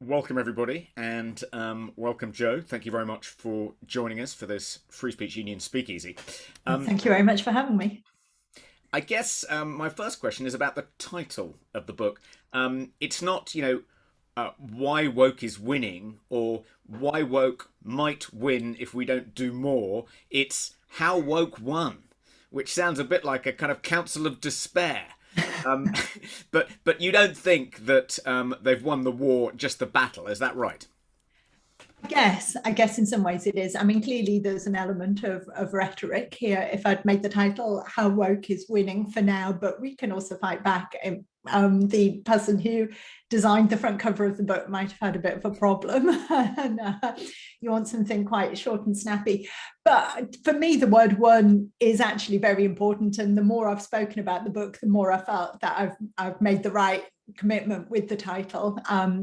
Welcome, everybody, and welcome, Joe. Thank you very much for joining us for this Free Speech Union Speakeasy. Thank you very much for having me. I guess my first question is about the title of the book. It's not, why woke is winning or why woke might win if we don't do more. It's how woke won, which sounds a bit like a kind of council of despair. Um, but you don't think that they've won the war, just the battle, is that right? I guess in some ways it is. I mean, clearly there's an element of rhetoric here. If I'd made the title "How Woke is Winning" for now, but we can also fight back. The person who designed the front cover of the book might have had a bit of a problem, and you want something quite short and snappy. But for me, the word "one" is actually very important, and the more I've spoken about the book, the more I felt that I've made the right commitment with the title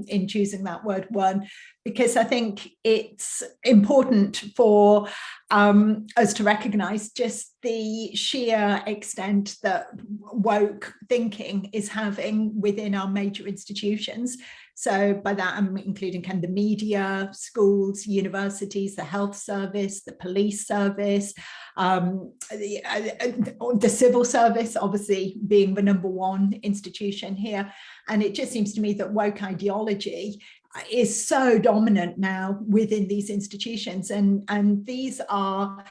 in choosing that word "one," because I think it's important for us to recognize just the sheer extent that woke thinking is having within our major institutions. So by that, I'm including kind of the media, schools, universities, the health service, the police service, the civil service, obviously being the number one institution here. And it just seems to me that woke ideology is so dominant now within these institutions. And these are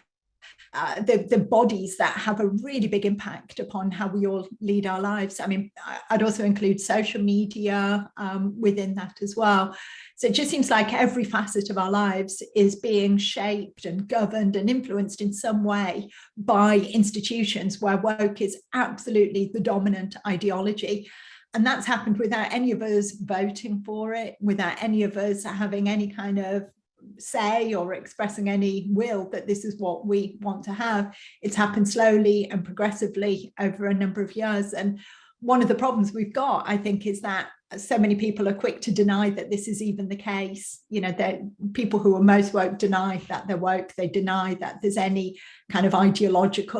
the bodies that have a really big impact upon how we all lead our lives. I mean, I'd also include social media within that as well. So it just seems like every facet of our lives is being shaped and governed and influenced in some way by institutions where woke is absolutely the dominant ideology. And that's happened without any of us voting for it, without any of us having any kind of say or expressing any will that this is what we want to have. It's happened slowly and progressively over a number of years. And one of the problems we've got, I think, is that so many people are quick to deny that this is even the case. You know, that people who are most woke deny that they're woke. They deny that there's any kind of ideological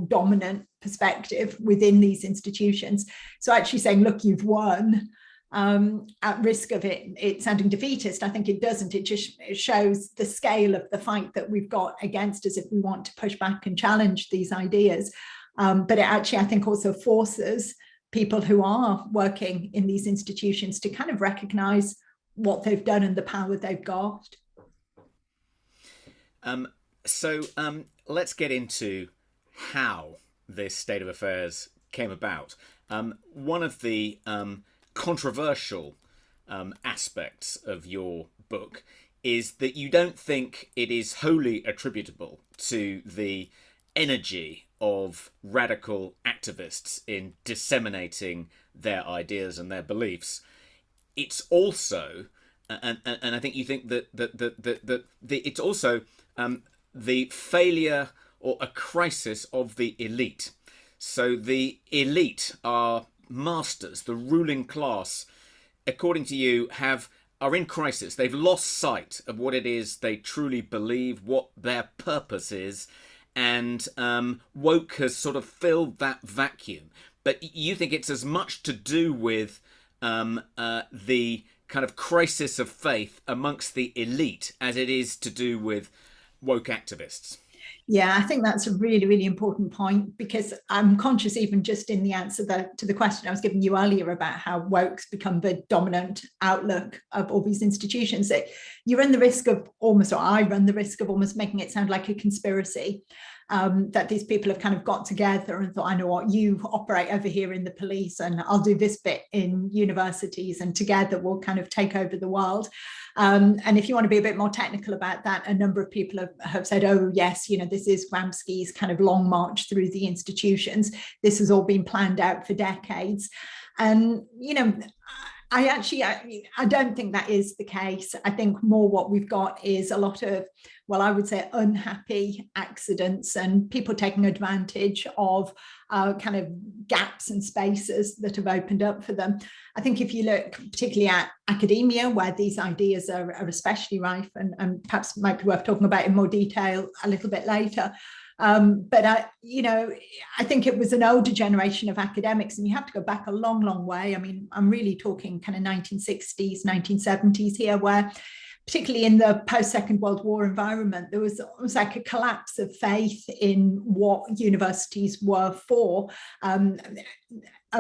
dominant perspective within these institutions. So actually saying, look, you've won, at risk of it sounding defeatist, I think it doesn't. It just shows the scale of the fight that we've got against us if we want to push back and challenge these ideas. But it actually, I think, also forces people who are working in these institutions to kind of recognize what they've done and the power they've got. Um, so let's get into how this state of affairs came about. One of the controversial aspects of your book is that you don't think it is wholly attributable to the energy of radical activists in disseminating their ideas and their beliefs. It's also, and I think you think that it's also the failure or a crisis of the elite. So the elite are masters, the ruling class, according to you, are in crisis. They've lost sight of what it is they truly believe, what their purpose is, and woke has sort of filled that vacuum. But you think it's as much to do with the kind of crisis of faith amongst the elite as it is to do with woke activists. Yeah, I think that's a really, really important point because I'm conscious, even just in the answer to the question I was giving you earlier about how woke's become the dominant outlook of all these institutions, that you run the risk of almost, or I run the risk of almost making it sound like a conspiracy. That these people have kind of got together and thought, I know what, you operate over here in the police and I'll do this bit in universities, and together we'll kind of take over the world. And if you want to be a bit more technical about that, a number of people have said, oh, yes, you know, this is Gramsci's kind of long march through the institutions. This has all been planned out for decades. And, you know, I don't think that is the case. I think more what we've got is a lot of, well, I would say unhappy accidents and people taking advantage of kind of gaps and spaces that have opened up for them. I think if you look particularly at academia, where these ideas are especially rife, and perhaps might be worth talking about in more detail a little bit later, But I think it was an older generation of academics, and you have to go back a long, long way. I mean, I'm really talking kind of 1960s, 1970s here, where particularly in the post-Second World War environment, there was almost like a collapse of faith in what universities were for. A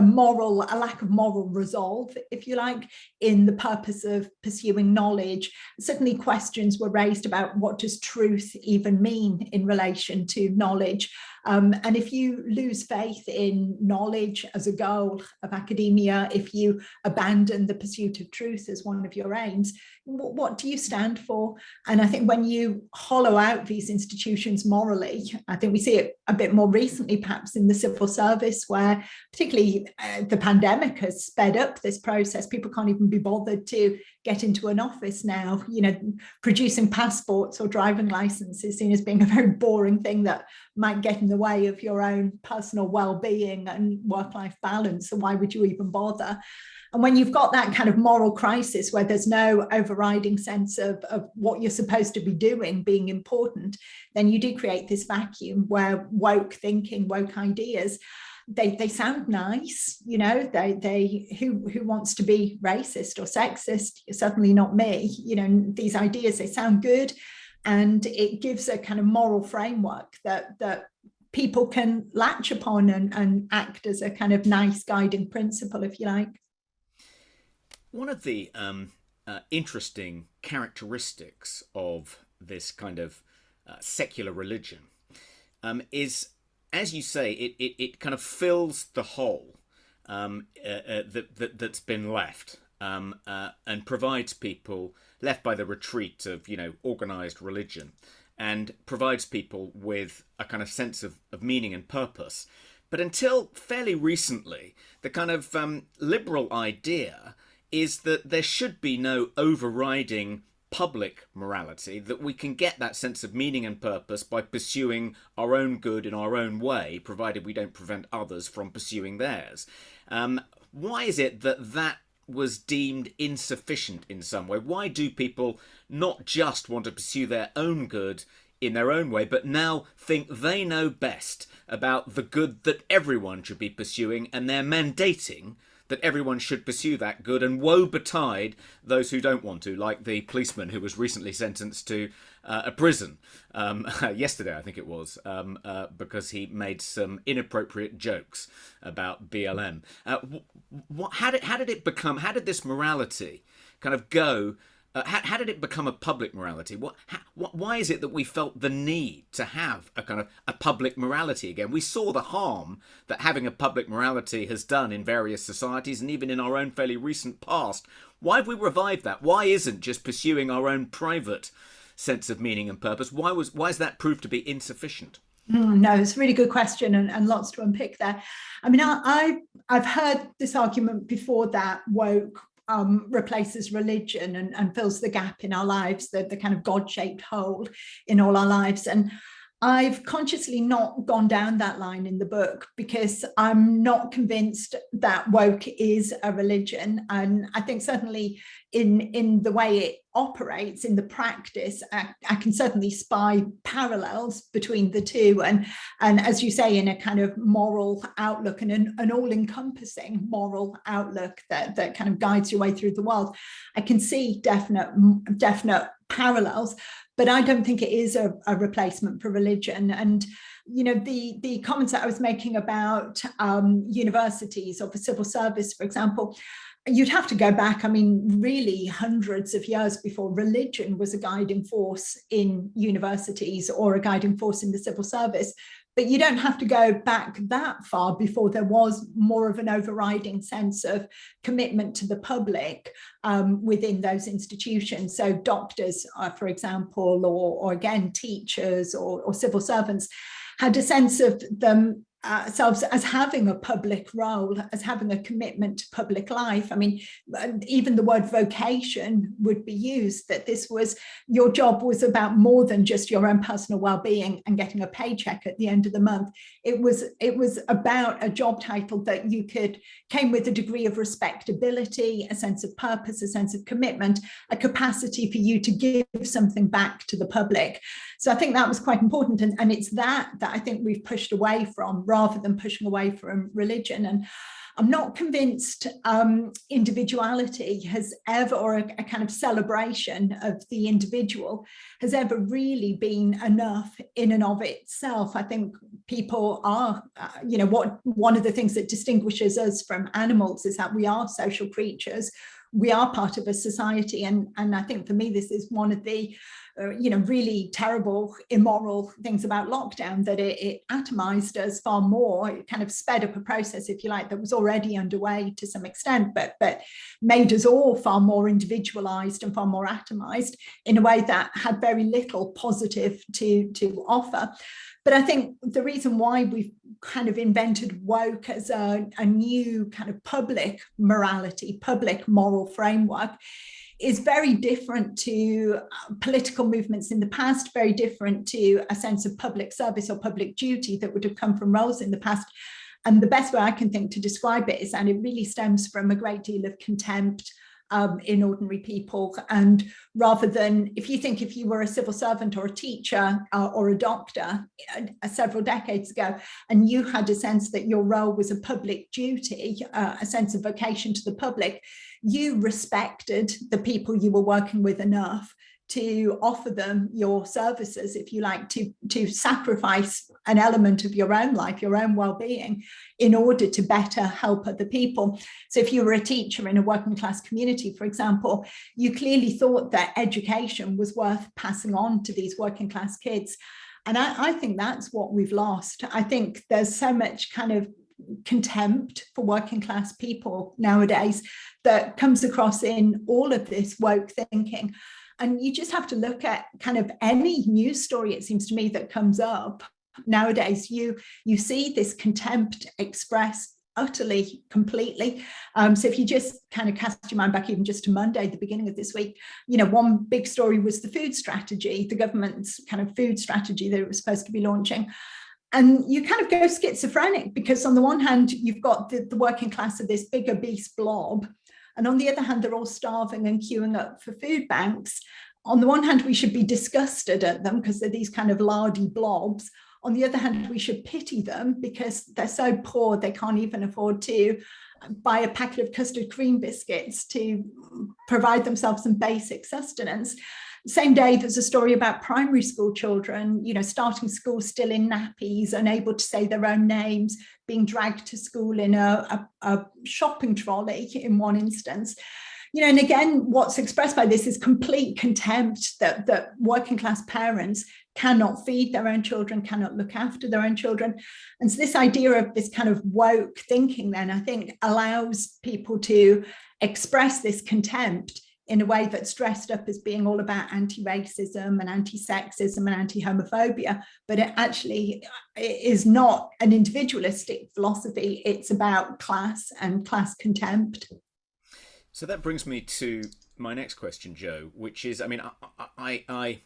lack of moral resolve, if you like, in the purpose of pursuing knowledge. Certainly questions were raised about what does truth even mean in relation to knowledge. And if you lose faith in knowledge as a goal of academia, if you abandon the pursuit of truth as one of your aims, what do you stand for? And I think when you hollow out these institutions morally, I think we see it a bit more recently, perhaps in the civil service, where particularly the pandemic has sped up this process. People can't even be bothered to get into an office now. Producing passports or driving licenses is seen as being a very boring thing that might get in the way of your own personal well-being and work-life balance. So why would you even bother? And when you've got that kind of moral crisis where there's no overriding sense of what you're supposed to be doing being important, then you do create this vacuum where woke thinking, woke ideas, they sound nice, who wants to be racist or sexist? Certainly not me. These ideas, they sound good, and it gives a kind of moral framework that people can latch upon and act as a kind of nice guiding principle, if you like. One of the interesting characteristics of this kind of secular religion is, as you say, it kind of fills the hole that's been left, and provides people left by the retreat of organized religion, and provides people with a kind of sense of meaning and purpose. But until fairly recently, the kind of liberal idea is that there should be no overriding public morality, that we can get that sense of meaning and purpose by pursuing our own good in our own way, provided we don't prevent others from pursuing theirs. Why is it that was deemed insufficient in some way? Why do people not just want to pursue their own good in their own way, but now think they know best about the good that everyone should be pursuing, and they're mandating that everyone should pursue that good, and woe betide those who don't want to, like the policeman who was recently sentenced to a prison yesterday, I think it was, because he made some inappropriate jokes about BLM. How did this morality kind of go? How did it become a public morality? Why is it that we felt the need to have a kind of a public morality again? We saw the harm that having a public morality has done in various societies, and even in our own fairly recent past. Why have we revived that? Why isn't just pursuing our own private sense of meaning and purpose? Why has that proved to be insufficient? No, it's a really good question, and lots to unpick there. I mean, I've heard this argument before that woke replaces religion and fills the gap in our lives, the kind of God-shaped hole in all our lives. And I've consciously not gone down that line in the book, because I'm not convinced that woke is a religion. And I think certainly in the way it operates, in the practice, I can certainly spy parallels between the two. And as you say, in a kind of moral outlook and an all-encompassing moral outlook that kind of guides your way through the world, I can see definite parallels. But I don't think it is a replacement for religion. And the comments that I was making about universities or the civil service, for example, you'd have to go back, I mean, really hundreds of years before religion was a guiding force in universities or a guiding force in the civil service. But you don't have to go back that far before there was more of an overriding sense of commitment to the public within those institutions. So doctors, for example, or again, teachers or civil servants had a sense of them ourselves as having a public role, as having a commitment to public life. I mean, even the word vocation would be used, that this was, your job was about more than just your own personal well-being and getting a paycheck at the end of the month. It was about a job title that came with a degree of respectability, a sense of purpose, a sense of commitment, a capacity for you to give something back to the public. So I think that was quite important. And it's that I think we've pushed away from, rather than pushing away from religion. And I'm not convinced individuality has ever, or a kind of celebration of the individual has ever really been enough in and of itself. I think people are, one of the things that distinguishes us from animals is that we are social creatures. We are part of a society. And I think for me, this is one of the really terrible, immoral things about lockdown, that it atomized us far more. It kind of sped up a process, if you like, that was already underway to some extent, but made us all far more individualized and far more atomized in a way that had very little positive to offer. But I think the reason why we've kind of invented woke as a new kind of public morality, public moral framework, is very different to political movements in the past, very different to a sense of public service or public duty that would have come from roles in the past. And the best way I can think to describe it is that it really stems from a great deal of contempt in ordinary people. And rather than, if you were a civil servant or a teacher or a doctor several decades ago, and you had a sense that your role was a public duty, a sense of vocation to the public, you respected the people you were working with enough to offer them your services, if you like, to sacrifice an element of your own life, your own well-being, in order to better help other people. So if you were a teacher in a working class community, for example, you clearly thought that education was worth passing on to these working class kids. And I think that's what we've lost. I think there's so much kind of contempt for working class people nowadays that comes across in all of this woke thinking. And you just have to look at kind of any news story, it seems to me, that comes up nowadays. You see this contempt expressed utterly, completely. So if you just kind of cast your mind back even just to Monday, the beginning of this week, one big story was the food strategy, the government's kind of food strategy that it was supposed to be launching. And you kind of go schizophrenic, because on the one hand, you've got the working class of this big obese blob. And on the other hand, they're all starving and queuing up for food banks. On the one hand, we should be disgusted at them because they're these kind of lardy blobs. On the other hand, we should pity them because they're so poor, they can't even afford to buy a packet of custard cream biscuits to provide themselves some basic sustenance. Same day, there's a story about primary school children, starting school still in nappies, unable to say their own names, being dragged to school in a shopping trolley in one instance. And again, what's expressed by this is complete contempt that working class parents cannot feed their own children, cannot look after their own children. And so this idea of this kind of woke thinking then, I think, allows people to express this contempt in a way that's dressed up as being all about anti-racism and anti-sexism and anti-homophobia, but it actually is not an individualistic philosophy. It's about class and class contempt. So that brings me to my next question, Jo, which is, I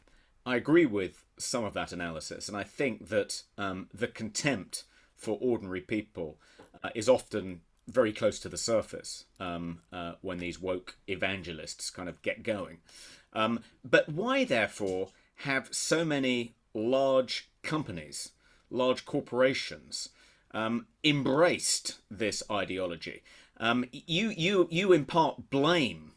agree with some of that analysis, and I think that the contempt for ordinary people is often very close to the surface when these woke evangelists kind of get going. But why, therefore, have so many large companies, large corporations, embraced this ideology? You in part blame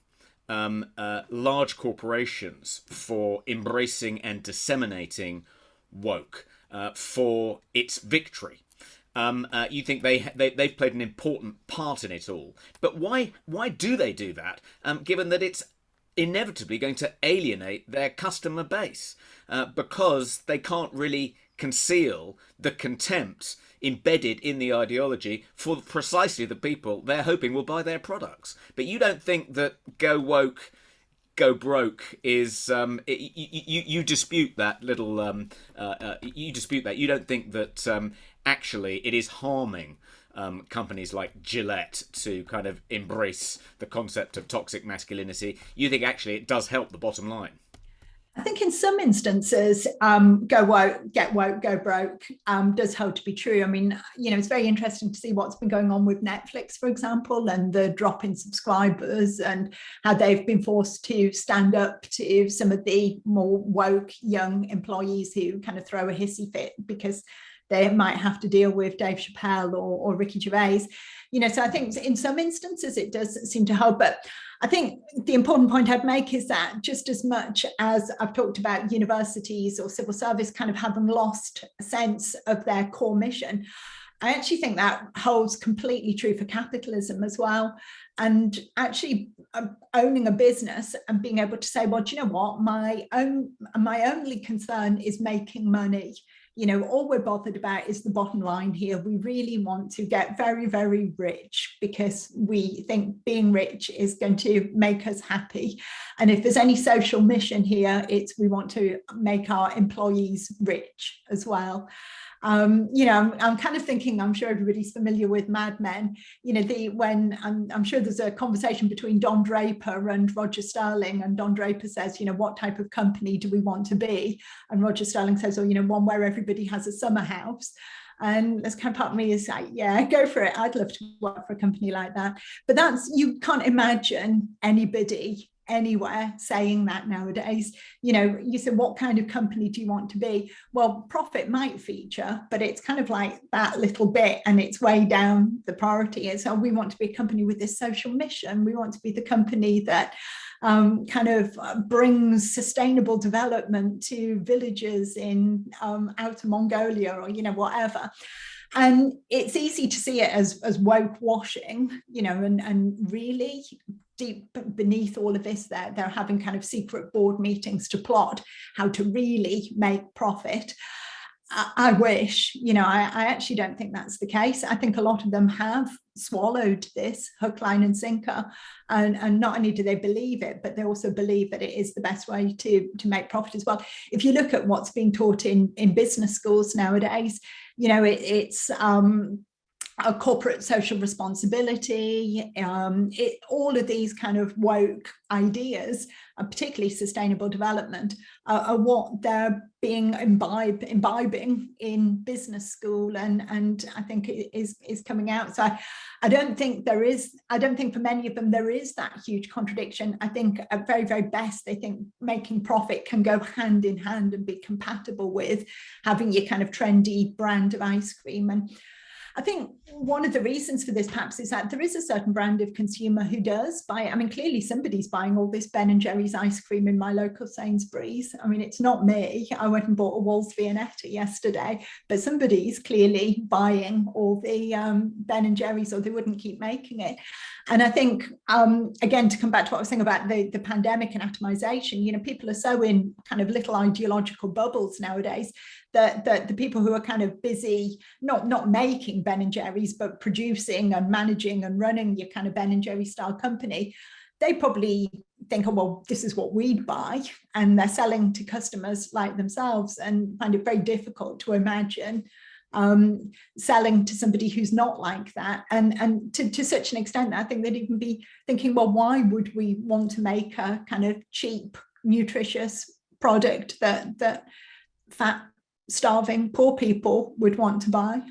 large corporations for embracing and disseminating woke for its victory. You think they've played an important part in it all, but why do they do that? Given that it's inevitably going to alienate their customer base, because they can't really conceal the contempt embedded in the ideology for precisely the people they're hoping will buy their products. But you don't think that Go Woke go broke is you dispute that little you dispute that. You don't think that actually it is harming companies like Gillette to kind of embrace the concept of toxic masculinity. You think actually it does help the bottom line. I think in some instances, go woke, get woke, go broke does hold to be true. I mean, it's very interesting to see what's been going on with Netflix, for example, and the drop in subscribers and how they've been forced to stand up to some of the more woke young employees who kind of throw a hissy fit because they might have to deal with Dave Chappelle or Ricky Gervais. So I think in some instances it does seem to help, but I think the important point I'd make is that just as much as I've talked about universities or civil service kind of having lost a sense of their core mission, I actually think that holds completely true for capitalism as well. And actually owning a business and being able to say, well, do you know what, my only concern is making money. All we're bothered about is the bottom line here. We really want to get very, very rich because we think being rich is going to make us happy. And if there's any social mission here, it's we want to make our employees rich as well. I'm kind of thinking, I'm sure everybody's familiar with Mad Men, when I'm sure there's a conversation between Don Draper and Roger Sterling, and Don Draper says, what type of company do we want to be? And Roger Sterling says, one where everybody has a summer house. And this kind of part of me is like, yeah, go for it. I'd love to work for a company like that. But you can't imagine anybody anywhere saying that nowadays. You said, what kind of company do you want to be? Well, profit might feature, but it's kind of like that little bit, and it's way down the priority. And so we want to be a company with this social mission. We want to be the company that kind of brings sustainable development to villages in outer Mongolia or whatever. And it's easy to see it as woke washing, and really deep beneath all of this, they're having kind of secret board meetings to plot how to really make profit. I wish, I actually don't think that's the case. I think a lot of them have swallowed this hook, line and sinker. And not only do they believe it, but they also believe that it is the best way to make profit as well. If you look at what's being taught in business schools nowadays, it's a corporate social responsibility, all of these kind of woke ideas, particularly sustainable development, are what they're being imbibing in business school, and I think it is coming out. So I don't think for many of them there is that huge contradiction. I think at very, very best, they think making profit can go hand in hand and be compatible with having your kind of trendy brand of ice cream. And I think one of the reasons for this perhaps is that there is a certain brand of consumer who does buy. I mean, clearly somebody's buying all this Ben and Jerry's ice cream in my local Sainsbury's. I mean, it's not me. I went and bought a Walls Viennetta yesterday, but somebody's clearly buying all the Ben and Jerry's, or they wouldn't keep making it. And I think, again, to come back to what I was saying about the pandemic and atomization, people are so in kind of little ideological bubbles nowadays that the people who are kind of busy, not making Ben and Jerry's, but producing and managing and running your kind of Ben and Jerry style company, they probably think, oh, well, this is what we'd buy. And they're selling to customers like themselves, and find it very difficult to imagine selling to somebody who's not like that. And to such an extent that I think they'd even be thinking, well, why would we want to make a kind of cheap, nutritious product that fat, starving, poor people would want to buy?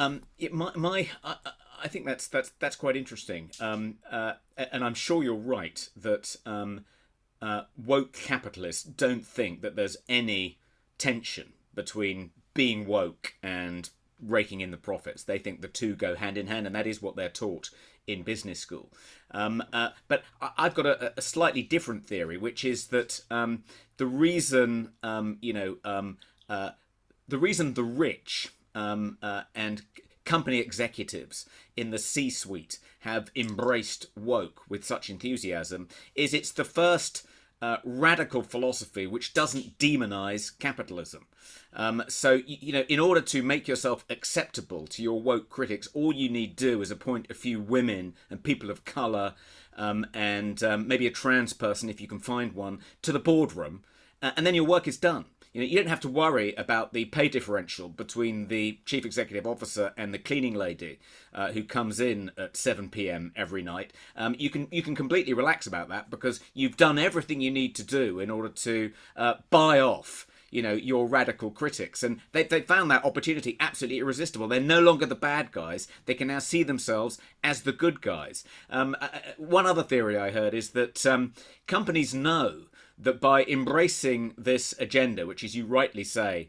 I think that's quite interesting, and I'm sure you're right that woke capitalists don't think that there's any tension between being woke and raking in the profits. They think the two go hand in hand, and that is what they're taught in business school. But I've got a slightly different theory, which is that the reason the rich and company executives in the C-suite have embraced woke with such enthusiasm is it's the first radical philosophy which doesn't demonize capitalism. So, in order to make yourself acceptable to your woke critics, all you need do is appoint a few women and people of colour and maybe a trans person, if you can find one, to the boardroom, and then your work is done. You don't have to worry about the pay differential between the chief executive officer and the cleaning lady who comes in at 7 p.m. every night. You can completely relax about that, because you've done everything you need to do in order to buy off your radical critics, and they found that opportunity absolutely irresistible. They're no longer the bad guys. They can now see themselves as the good guys. One other theory I heard is that companies know that by embracing this agenda, which, as you rightly say,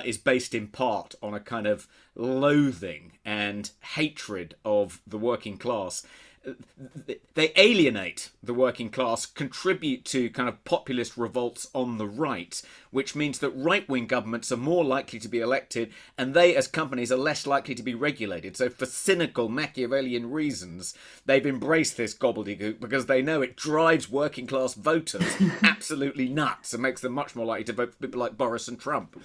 is based in part on a kind of loathing and hatred of the working class, they alienate the working class, contribute to kind of populist revolts on the right, which means that right-wing governments are more likely to be elected, and they, as companies, are less likely to be regulated. So for cynical Machiavellian reasons, they've embraced this gobbledygook because they know it drives working class voters absolutely nuts and makes them much more likely to vote for people like Boris and Trump.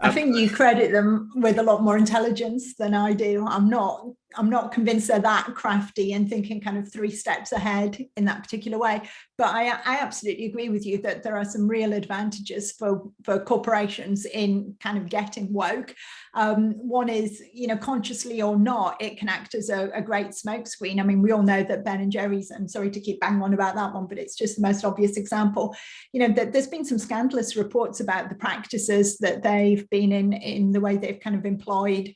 I think you credit them with a lot more intelligence than I do. I'm not convinced they're that crafty and thinking kind of 3 steps ahead in that particular way. But I absolutely agree with you that there are some real advantages for corporations in kind of getting woke. One is, consciously or not, it can act as a great smokescreen. I mean, we all know that Ben & Jerry's, I'm sorry to keep banging on about that one, but it's just the most obvious example. That there's been some scandalous reports about the practices that they've been in the way they've kind of employed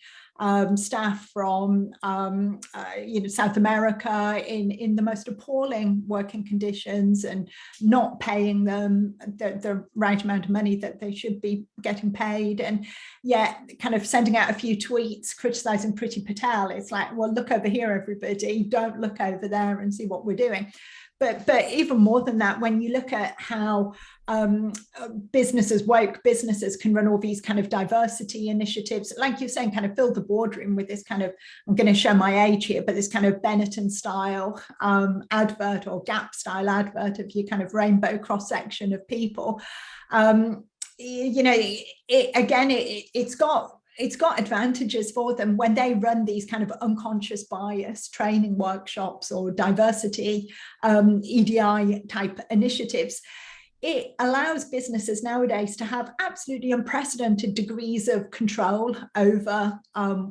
staff from South America in the most appalling working conditions, and not paying them the right amount of money that they should be getting paid, and yet kind of sending out a few tweets criticizing Priti Patel. It's like, well, look over here, everybody, don't look over there and see what we're doing. But even more than that, when you look at how woke businesses can run all these kind of diversity initiatives, like you're saying, kind of fill the boardroom with this kind of, I'm going to show my age here, but this kind of Benetton style advert, or Gap style advert of your kind of rainbow cross section of people. It's got advantages for them when they run these kind of unconscious bias training workshops or diversity EDI type initiatives. It allows businesses nowadays to have absolutely unprecedented degrees of control over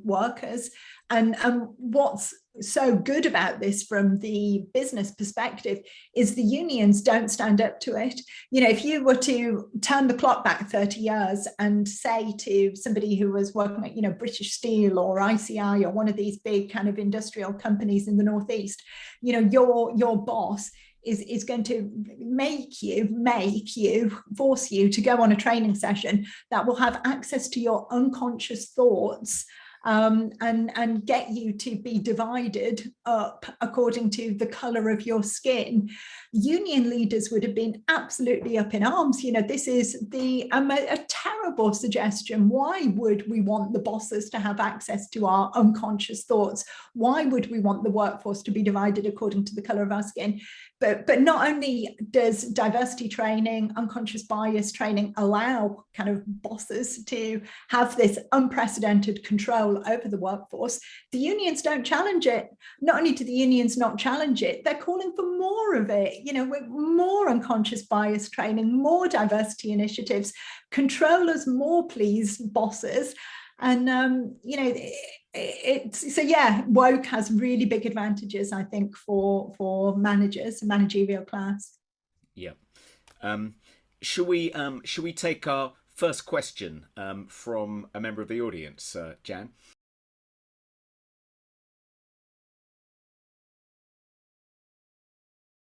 workers. And what's so good about this from the business perspective is the unions don't stand up to it. If you were to turn the clock back 30 years and say to somebody who was working at, British Steel or ICI or one of these big kind of industrial companies in the Northeast, your boss is going to force you to go on a training session that will have access to your unconscious thoughts, and get you to be divided up according to the color of your skin. Union leaders would have been absolutely up in arms. This is a terrible suggestion. Why would we want the bosses to have access to our unconscious thoughts? Why would we want the workforce to be divided according to the color of our skin? But not only does diversity training, unconscious bias training allow kind of bosses to have this unprecedented control over the workforce, the unions don't challenge it. Not only do the unions not challenge it, they're calling for more of it, with more unconscious bias training, more diversity initiatives, controllers more, please, bosses. And, woke has really big advantages, I think, for managers, managerial class. Yeah. Should we take our first question from a member of the audience, Jan?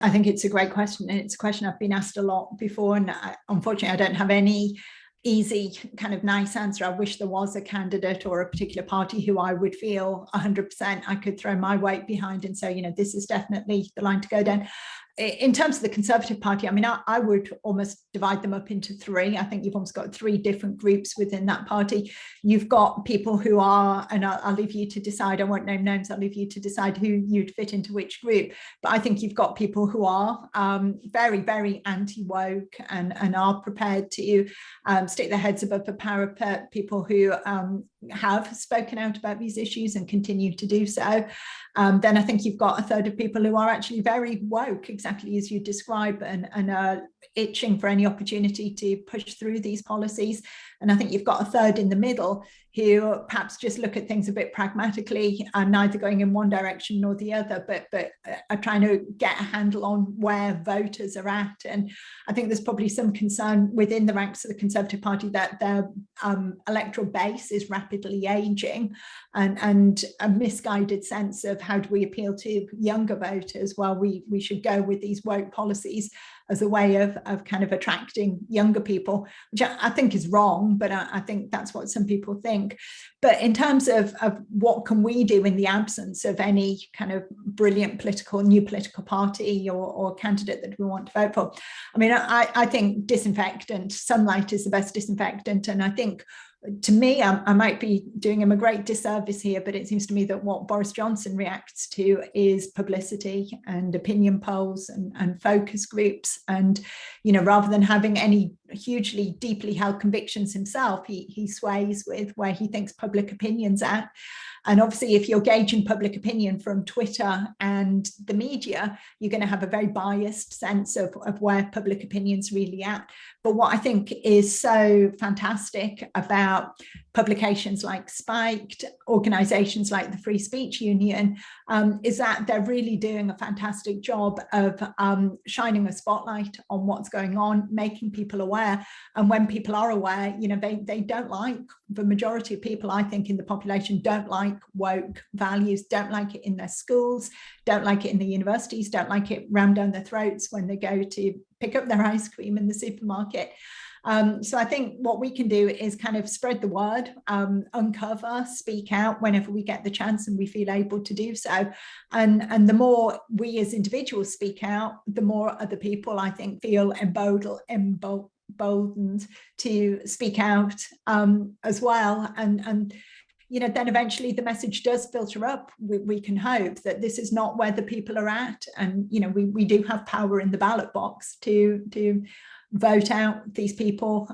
I think it's a great question, and it's a question I've been asked a lot before, and unfortunately I don't have any easy kind of nice answer. I wish there was a candidate or a particular party who I would feel 100% I could throw my weight behind and say, this is definitely the line to go down. in terms of the Conservative Party, I mean, I would almost divide them up into three. I think you've almost got three different groups within that party. You've got people who are, and I'll leave you to decide, I won't name names, I'll leave you to decide who you'd fit into which group. But I think you've got people who are very, very anti-woke and are prepared to stick their heads above the parapet, people who have spoken out about these issues and continue to do so. Then I think you've got a third of people who are actually very woke, exactly as you describe, and are itching for any opportunity to push through these policies. And I think you've got a third in the middle who perhaps just look at things a bit pragmatically, neither going in one direction nor the other, but are trying to get a handle on where voters are at. And I think there's probably some concern within the ranks of the Conservative Party that their electoral base is rapidly aging, and a misguided sense of how do we appeal to younger voters. Well, we should go with these woke policies as a way of kind of attracting younger people, which I think is wrong, but I think that's what some people think. But in terms of what can we do in the absence of any kind of brilliant new political party or candidate that we want to vote for, I mean, I think disinfectant, sunlight is the best disinfectant. And I think, to me, I might be doing him a great disservice here, but it seems to me that what Boris Johnson reacts to is publicity and opinion polls and focus groups. And, you know, rather than having any hugely deeply held convictions himself, he sways with where he thinks public opinion's at. And obviously, if you're gauging public opinion from Twitter and the media, you're going to have a very biased sense of where public opinion's really at. But what I think is so fantastic about publications like Spiked, organizations like the Free Speech Union, is that they're really doing a fantastic job of shining a spotlight on what's going on, making people aware. And when people are aware, you know, they don't like, the majority of people, I think, in the population don't like woke values, don't like it in their schools, don't like it in the universities, don't like it rammed down their throats when they go to pick up their ice cream in the supermarket. So I think what we can do is kind of spread the word, uncover, speak out whenever we get the chance and we feel able to do so. And the more we as individuals speak out, the more other people, I think, feel emboldened to speak out as well. And you know, then eventually the message does filter up. We can hope that this is not where the people are at. And, you know, we do have power in the ballot box to vote out these people.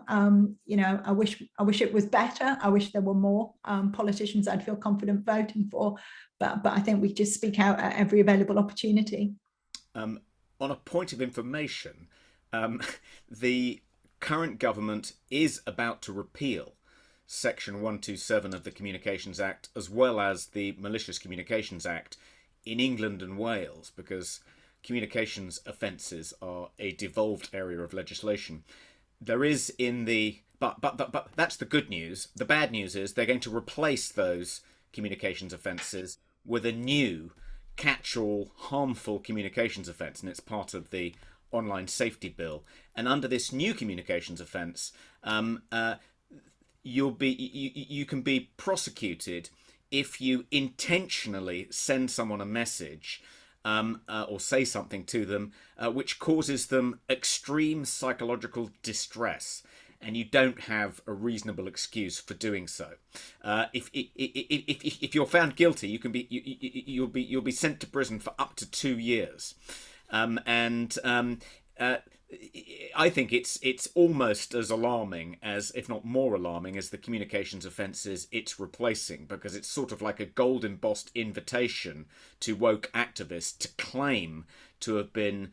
You know, I wish it was better. I wish there were more politicians I'd feel confident voting for. But I think we just speak out at every available opportunity. On a point of information, the current government is about to repeal Section 127 of the Communications Act, as well as the Malicious Communications Act in England and Wales, because communications offences are a devolved area of legislation. There is in the... But that's the good news. The bad news is they're going to replace those communications offences with a new catch-all harmful communications offence, and it's part of the online safety bill. And under this new communications offence, you can be prosecuted if you intentionally send someone a message or say something to them which causes them extreme psychological distress, and you don't have a reasonable excuse for doing so. If you're found guilty, you'll be sent to prison for up to 2 years, I think it's almost as alarming as, if not more alarming, as the communications offences it's replacing, because it's sort of like a gold embossed invitation to woke activists to claim to have been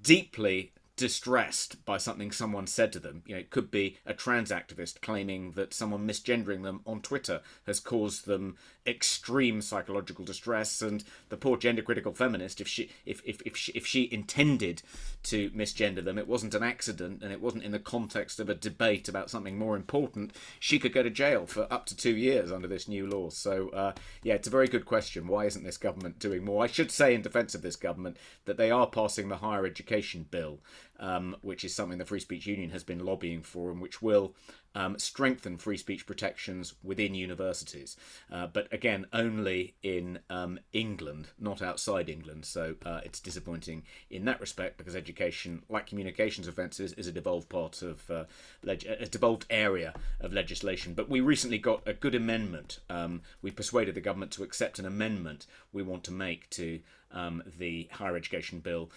deeply distressed by something someone said to them. You know, it could be a trans activist claiming that someone misgendering them on Twitter has caused them extreme psychological distress, and the poor gender critical feminist, if she intended to misgender them, it wasn't an accident and it wasn't in the context of a debate about something more important, she could go to jail for up to 2 years under this new law. So yeah, it's a very good question. Why isn't this government doing more? I should say in defence of this government that they are passing the higher education bill, which is something the Free Speech Union has been lobbying for, and which will strengthen free speech protections within universities. But again, only in England, not outside England. So it's disappointing in that respect, because education, like communications offences, is a devolved part of a devolved area of legislation. But we recently got a good amendment. We persuaded the government to accept an amendment we want to make to the higher education bill.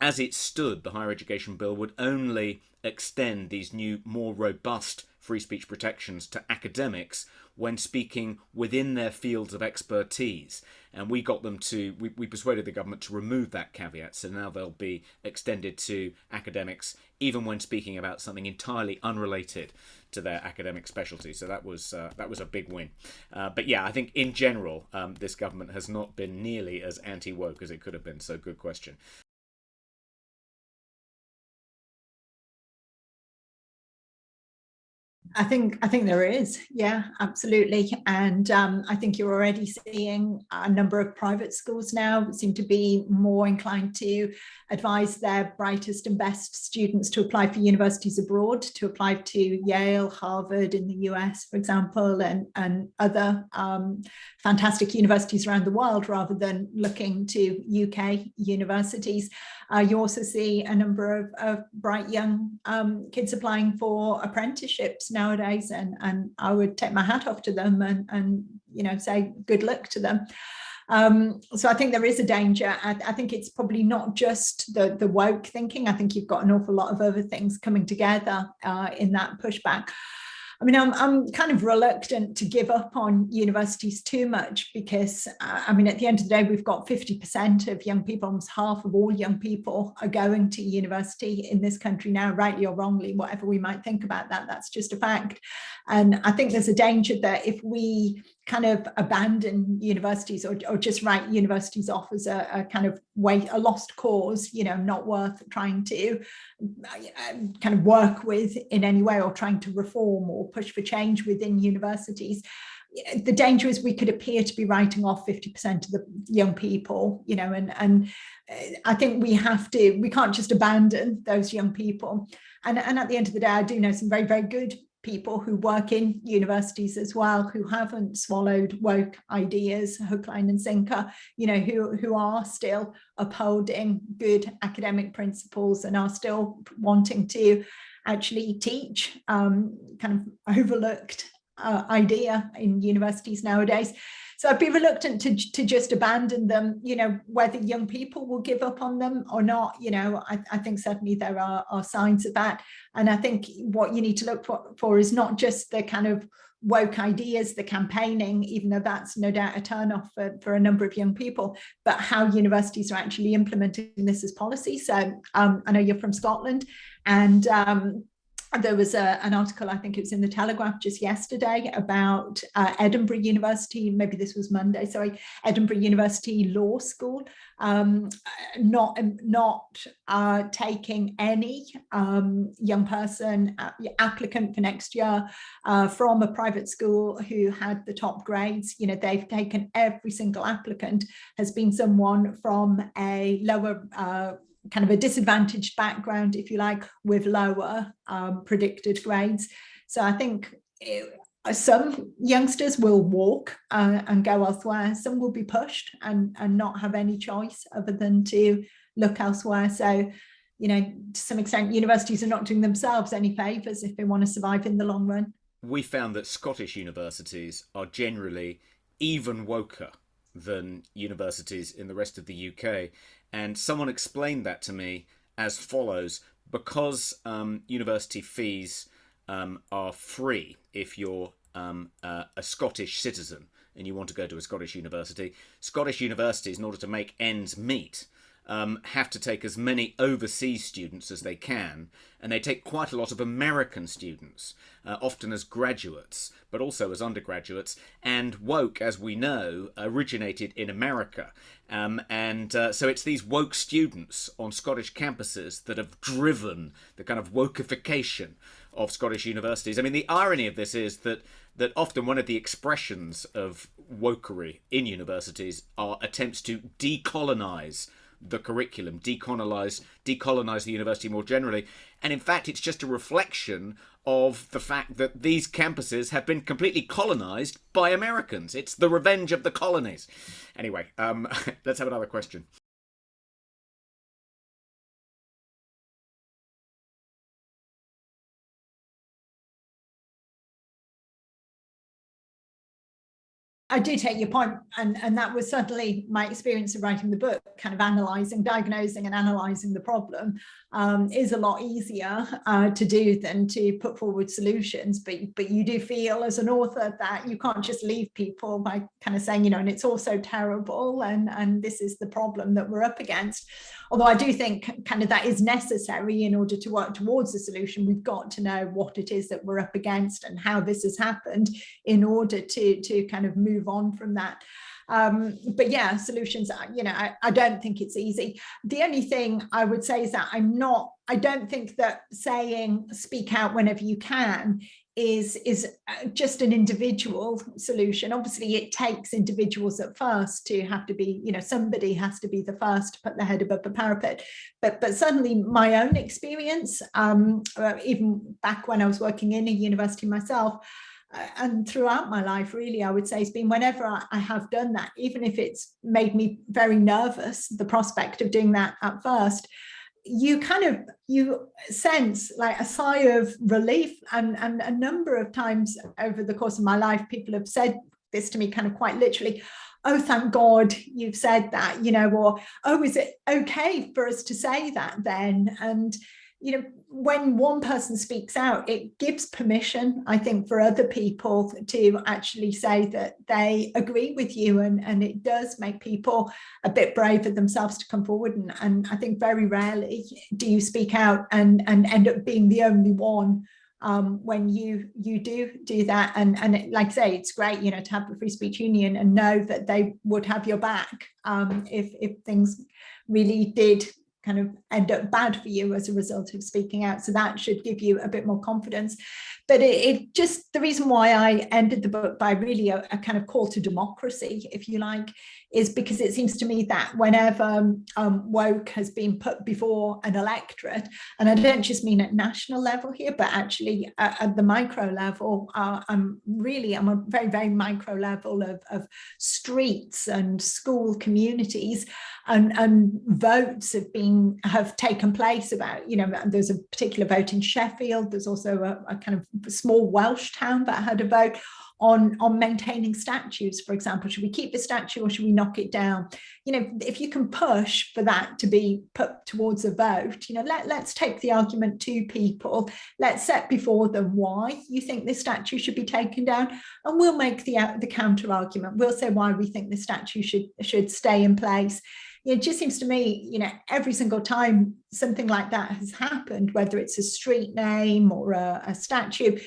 As it stood, the higher education bill would only extend these new, more robust free speech protections to academics when speaking within their fields of expertise. And we got them to, we persuaded the government to remove that caveat. So now they'll be extended to academics even when speaking about something entirely unrelated to their academic specialty. So that was a big win. But yeah, I think in general, this government has not been nearly as anti-woke as it could have been. So good question. I think there is, yeah, absolutely. And I think you're already seeing a number of private schools now seem to be more inclined to advise their brightest and best students to apply for universities abroad, to apply to Yale, Harvard in the US, for example, and other fantastic universities around the world, rather than looking to UK universities. You also see a number of bright young kids applying for apprenticeships nowadays, and I would take my hat off to them and say good luck to them. So I think there is a danger. I think it's probably not just the woke thinking. I think you've got an awful lot of other things coming together in that pushback. I mean, I'm kind of reluctant to give up on universities too much, because, I mean, at the end of the day, we've got 50% of young people, almost half of all young people are going to university in this country now, rightly or wrongly, whatever we might think about that, that's just a fact. And I think there's a danger that if we kind of abandon universities or just write universities off as a kind of a lost cause, not worth trying to kind of work with in any way, or trying to reform or push for change within universities. The danger is we could appear to be writing off 50% of the young people, and I think we can't just abandon those young people. And at the end of the day, I do know some very, very good people who work in universities as well, who haven't swallowed woke ideas hook, line and sinker, who are still upholding good academic principles and are still wanting to actually teach kind of overlooked idea in universities nowadays. So I'd be reluctant to just abandon them, whether young people will give up on them or not. I think certainly there are signs of that. And I think what you need to look for is not just the kind of woke ideas, the campaigning, even though that's no doubt a turn-off for a number of young people, but how universities are actually implementing this as policy. So I know you're from Scotland, and there was an article, I think it was in the Telegraph just yesterday, about Edinburgh University, maybe this was Monday, sorry, Edinburgh University Law School, not taking any young person, applicant for next year from a private school who had the top grades. They've taken every single applicant has been someone from a lower kind of a disadvantaged background, if you like, with lower predicted grades. So I think some youngsters will walk and go elsewhere. Some will be pushed and not have any choice other than to look elsewhere. So, to some extent, universities are not doing themselves any favours if they want to survive in the long run. We found that Scottish universities are generally even woker than universities in the rest of the UK. And someone explained that to me as follows: because university fees are free if you're a Scottish citizen and you want to go to a Scottish universities, in order to make ends meet, have to take as many overseas students as they can, and they take quite a lot of American students, often as graduates, but also as undergraduates. And woke, as we know, originated in America. So it's these woke students on Scottish campuses that have driven the kind of wokeification of Scottish universities. I mean, the irony of this is that often one of the expressions of wokery in universities are attempts to decolonize the curriculum, decolonize the university more generally. And in fact, it's just a reflection of the fact that these campuses have been completely colonized by Americans. It's the revenge of the colonies. Anyway, let's have another question. I do take your point, and that was certainly my experience of writing the book, kind of diagnosing and analysing the problem is a lot easier to do than to put forward solutions. But you do feel as an author that you can't just leave people by kind of saying, and it's all so terrible, and this is the problem that we're up against. Although I do think kind of that is necessary in order to work towards a solution. We've got to know what it is that we're up against and how this has happened in order to kind of move on from that. But yeah, solutions, I don't think it's easy. The only thing I would say is that I don't think that saying speak out whenever you can is just an individual solution. Obviously, it takes individuals at first to have to be, somebody has to be the first to put their head above the parapet. But certainly my own experience, even back when I was working in a university myself, and throughout my life, really, I would say it's been whenever I have done that, even if it's made me very nervous, the prospect of doing that at first, you sense like a sigh of relief. And a number of times over the course of my life, people have said this to me kind of quite literally, oh, thank God you've said that, or, oh, is it okay for us to say that then? And when one person speaks out, it gives permission, I think, for other people to actually say that they agree with you, and it does make people a bit braver themselves to come forward. And I think very rarely do you speak out and end up being the only one when you do that. And like I say, it's great, to have the Free Speech Union and know that they would have your back if things really did kind of end up bad for you as a result of speaking out. So that should give you a bit more confidence. But it just, the reason why I ended the book by really a kind of call to democracy, if you like, is because it seems to me that whenever woke has been put before an electorate, and I don't just mean at national level here, but actually at the micro level, I'm a very, very micro level of streets and school communities, and votes have taken place about, there's a particular vote in Sheffield. There's also a kind of small Welsh town that had a vote on maintaining statues, for example. Should we keep the statue or should we knock it down? If you can push for that to be put towards a vote, let's take the argument to people. Let's set before them why you think this statue should be taken down, and we'll make the counter argument. We'll say why we think the statue should stay in place. It just seems to me, every single time something like that has happened, whether it's a street name or a statue,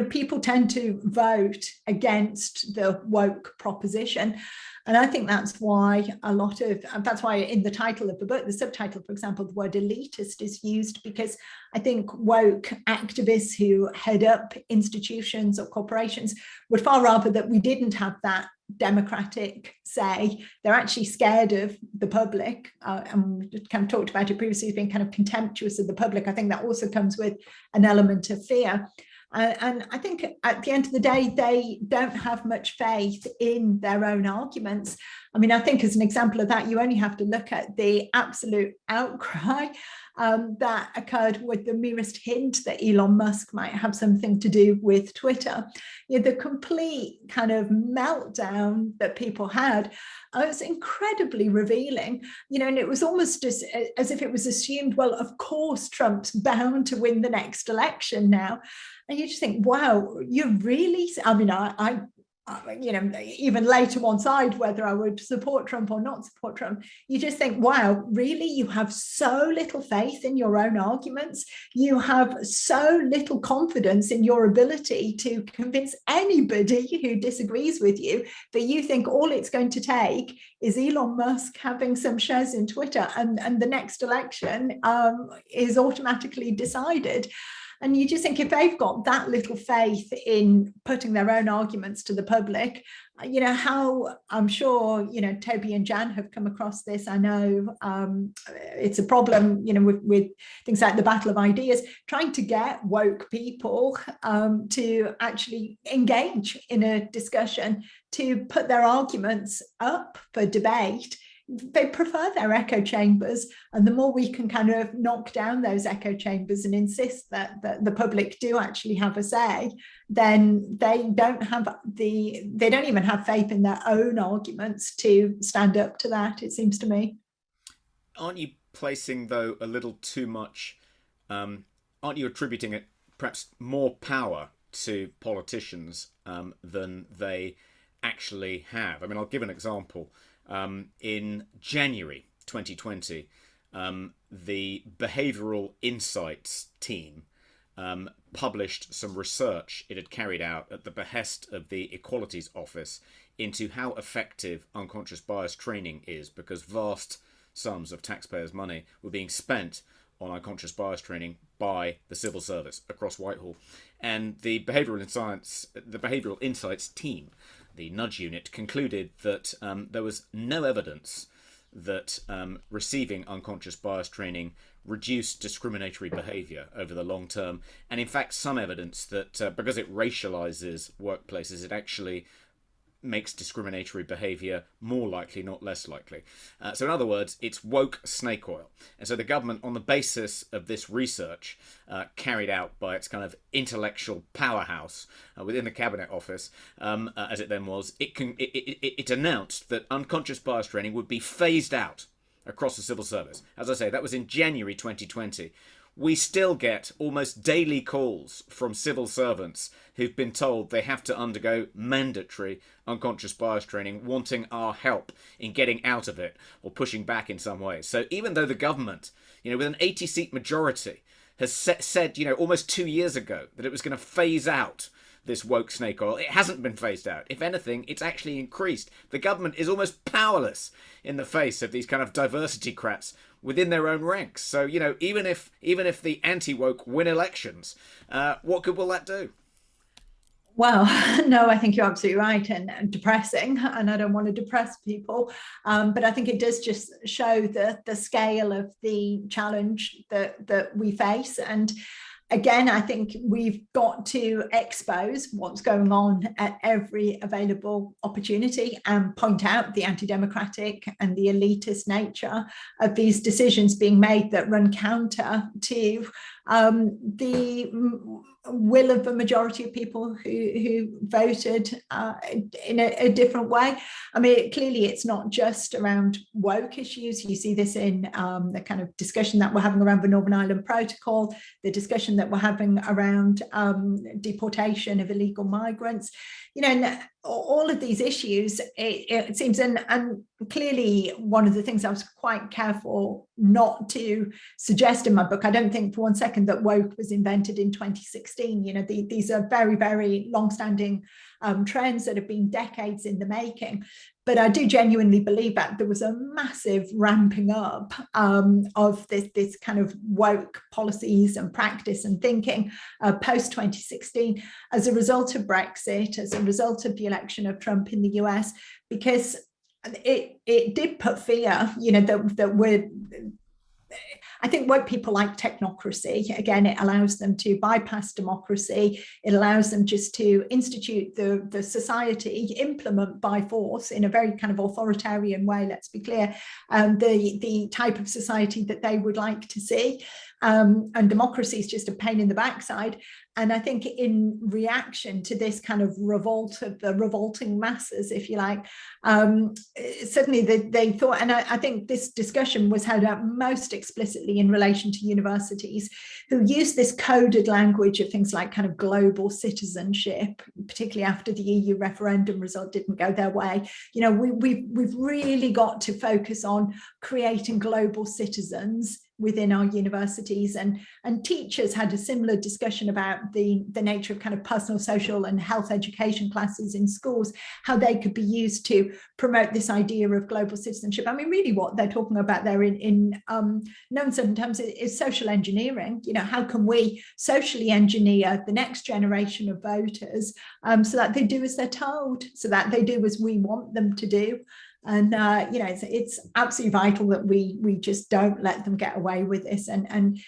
people tend to vote against the woke proposition. And I think that's why in the title of the book, the subtitle, for example, the word elitist is used, because I think woke activists who head up institutions or corporations would far rather that we didn't have that democratic say. They're actually scared of the public, and we kind of talked about it previously as being kind of contemptuous of the public. I think that also comes with an element of fear. And I think at the end of the day, they don't have much faith in their own arguments. I mean, I think as an example of that, you only have to look at the absolute outcry that occurred with the merest hint that Elon Musk might have something to do with Twitter. The complete kind of meltdown that people had was incredibly revealing, and it was almost as if it was assumed, well, of course, Trump's bound to win the next election now. And you just think, wow, you really, I mean, I even later one side, whether I would support Trump or not support Trump, you just think, wow, really, you have so little faith in your own arguments. You have so little confidence in your ability to convince anybody who disagrees with you that you think all it's going to take is Elon Musk having some shares in Twitter, and the next election is automatically decided. And you just think if they've got that little faith in putting their own arguments to the public, how, I'm sure, Toby and Jan have come across this. I know it's a problem, with things like the battle of ideas, trying to get woke people to actually engage in a discussion, to put their arguments up for debate. They prefer their echo chambers, and the more we can kind of knock down those echo chambers and insist that the public do actually have a say, then they don't even have faith in their own arguments to stand up to that, it seems to me. Aren't you placing, though, a little too much, aren't you attributing it perhaps more power to politicians than they actually have? I mean, I'll give an example. In January 2020, the Behavioural Insights team published some research it had carried out at the behest of the Equalities Office into how effective unconscious bias training is, because vast sums of taxpayers' money were being spent on unconscious bias training by the civil service across Whitehall. And the Behavioural Insights team, the nudge unit, concluded that there was no evidence that receiving unconscious bias training reduced discriminatory behaviour over the long term. And in fact, some evidence that because it racialises workplaces, it actually makes discriminatory behaviour more likely, not less likely. So in other words, it's woke snake oil. And so the government, on the basis of this research carried out by its kind of intellectual powerhouse within the Cabinet Office, as it then was, it announced that unconscious bias training would be phased out across the civil service. As I say, that was in January 2020. We still get almost daily calls from civil servants who've been told they have to undergo mandatory unconscious bias training, wanting our help in getting out of it or pushing back in some ways. So even though the government, with an 80-seat majority, has said, almost 2 years ago that it was going to phase out this woke snake oil, it hasn't been phased out. If anything, it's actually increased. The government is almost powerless in the face of these kind of diversity crats within their own ranks. So, even if the anti-woke win elections, what good will that do? Well, no, I think you're absolutely right, and depressing, and I don't want to depress people, but I think it does just show the scale of the challenge that we face. And again, I think we've got to expose what's going on at every available opportunity and point out the anti-democratic and the elitist nature of these decisions being made that run counter to the will of the majority of people who voted in a different way. I mean, clearly it's not just around woke issues. You see this in the kind of discussion that we're having around the Northern Ireland Protocol, the discussion that we're having around deportation of illegal migrants, and all of these issues, it seems, and clearly one of the things I was quite careful not to suggest in my book, I don't think for one second that woke was invented in 2016. These are very, very long-standing trends that have been decades in the making. But I do genuinely believe that there was a massive ramping up of this kind of woke policies and practice and thinking post-2016 as a result of Brexit, as a result of the election of Trump in the US, because it did put fear, that we're... I think woke people like technocracy. Again, it allows them to bypass democracy. It allows them just to institute the society, implement by force in a very kind of authoritarian way, let's be clear, the type of society that they would like to see. And democracy is just a pain in the backside. And I think in reaction to this kind of revolt of the revolting masses, if you like, suddenly they thought, and I think this discussion was held out most explicitly in relation to universities who use this coded language of things like kind of global citizenship, particularly after the EU referendum result didn't go their way. We've really got to focus on creating global citizens within our universities, and teachers had a similar discussion about about the nature of kind of personal, social and health education classes in schools, how they could be used to promote this idea of global citizenship. I mean, really what they're talking about there in no uncertain terms is social engineering. You know, how can we socially engineer the next generation of voters so that they do as they're told, so that they do as we want them to do. And you know, it's absolutely vital that we just don't let them get away with this. And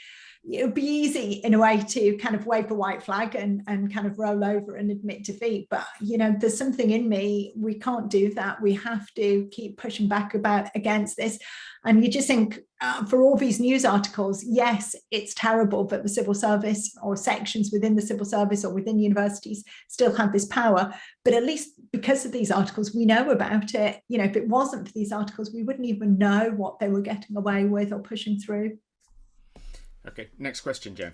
it would be easy in a way to kind of wave the white flag and kind of roll over and admit defeat. But, you know, there's something in me, we can't do that. We have to keep pushing back against this. And you just think for all these news articles, yes, it's terrible that the civil service or sections within the civil service or within universities still have this power. But at least because of these articles, we know about it. You know, if it wasn't for these articles, we wouldn't even know what they were getting away with or pushing through. Okay, next question, Joe.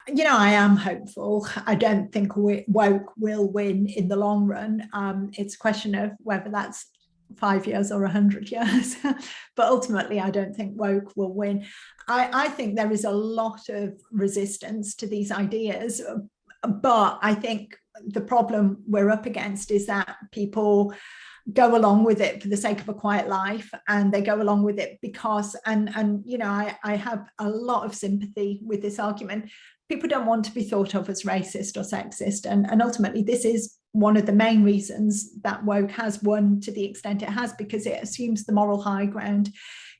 You know, I am hopeful. I don't think woke will win in the long run. It's a question of whether that's 5 years or 100 years. But ultimately, I don't think woke will win. I think there is a lot of resistance to these ideas. But I think the problem we're up against is that people go along with it for the sake of a quiet life, and they go along with it because, and you know, I have a lot of sympathy with this argument. People don't want to be thought of as racist or sexist, and ultimately this is one of the main reasons that woke has won to the extent it has, because it assumes the moral high ground.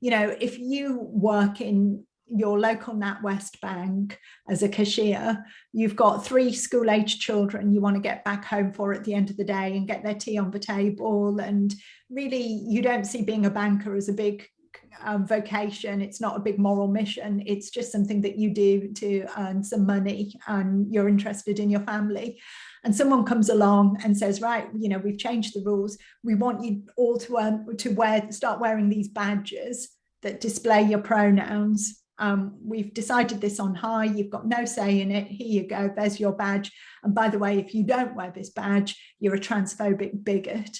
You know, if you work in your local NatWest bank as a cashier, you've got 3 school-aged children you want to get back home for at the end of the day and get their tea on the table, and really you don't see being a banker as a big vocation. It's not a big moral mission. It's just something that you do to earn some money, and you're interested in your family. And someone comes along and says, right, you know, we've changed the rules. We want you all to start wearing these badges that display your pronouns. We've decided this on high. You've got no say in it. Here you go. There's your badge. And by the way, if you don't wear this badge, you're a transphobic bigot.